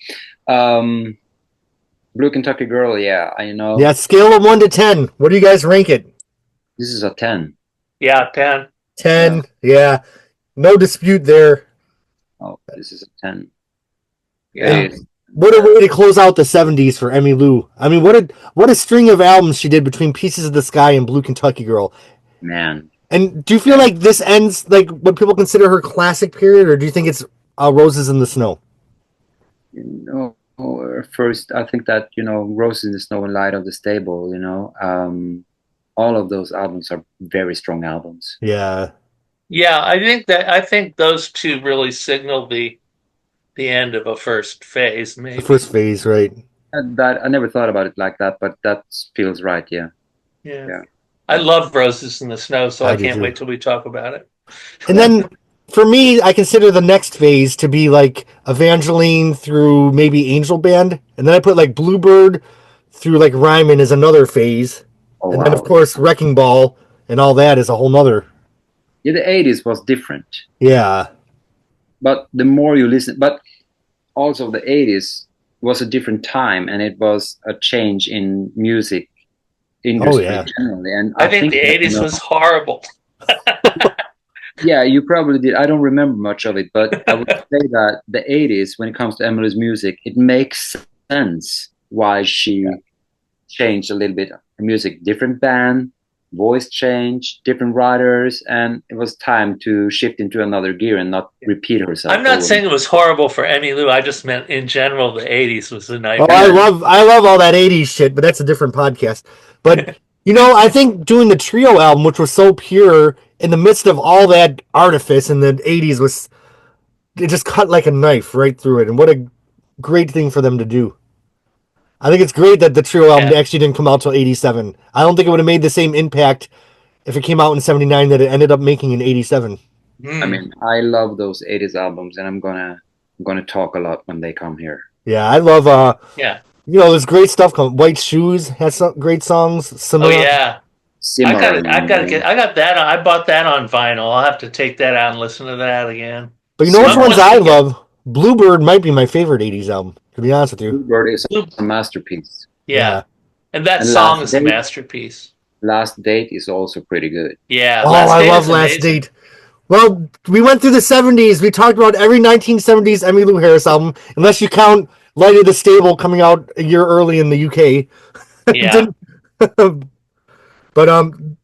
Blue Kentucky Girl, yeah, I know. Yeah, scale of 1 to 10. What do you guys rank it? This is a 10. Yeah, 10. 10, yeah. No dispute there. Oh, this is a 10. Yeah. What a way to close out the 70s for Emmylou. I mean, what a string of albums she did between Pieces of the Sky and Blue Kentucky Girl. Man. And do you feel like this ends like what people consider her classic period, or do you think it's Roses in the Snow? First, I think that, Roses in the Snow and Light of the Stable, all of those albums are very strong albums. Yeah. Yeah, I think those two really signal the end of a first phase, maybe. The first phase, right. That I never thought about it like that, but that feels right, yeah. Yeah. I love Roses in the Snow, so I can't wait till we talk about it. And then for me, I consider the next phase to be like Evangeline through maybe Angel Band. And then I put like Bluebird through like Ryman is another phase. Oh, and then of course Wrecking Ball and all that is a whole nother. Yeah, the 80s was different. Yeah. But the more you listen, but also the 80s was a different time, and it was a change in music industry generally. And I think the 80s was horrible. Yeah, you probably did. I don't remember much of it, but I would say that the 80s, when it comes to Emily's music, it makes sense why she changed a little bit her music. Different band, voice change, different writers, and it was time to shift into another gear and not repeat herself. I'm not saying it was horrible for Emmylou. I just meant in general the 80s was a nightmare. Oh, I love all that 80s shit, but that's a different podcast. But I think doing the trio album, which was so pure in the midst of all that artifice in the 80s, it just cut like a knife right through it. And what a great thing for them to do. I think it's great that the trio album actually didn't come out till 87. I don't think it would have made the same impact if it came out in 79 that it ended up making in 87. I mean, I love those 80s albums, and I'm gonna talk a lot when they come here. Yeah, I love there's great stuff coming. White Shoes has some great songs. Oh yeah. I got that. I bought that on vinyl. I'll have to take that out and listen to that again. But you know which ones I love? Bluebird might be my favorite 80s album, to be honest with you. Bluebird is a masterpiece. Yeah. And that And song Last is a Date? masterpiece. Last Date is also pretty good. Yeah. Oh, Last I Date love is Last amazing. Date. Well, we went through the 70s. We talked about every 1970s Emmylou Harris album, unless you count Light of the Stable coming out a year early in the UK. Yeah. But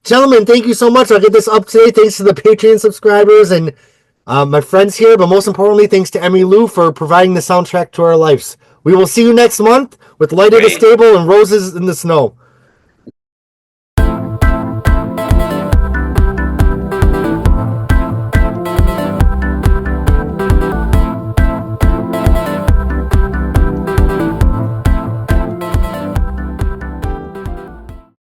gentlemen, thank you so much. I'll get this up today. Thanks to the Patreon subscribers and my friends here, but most importantly, thanks to Emmylou for providing the soundtrack to our lives. We will see you next month with Light of the Great. Stable and Roses in the Snow.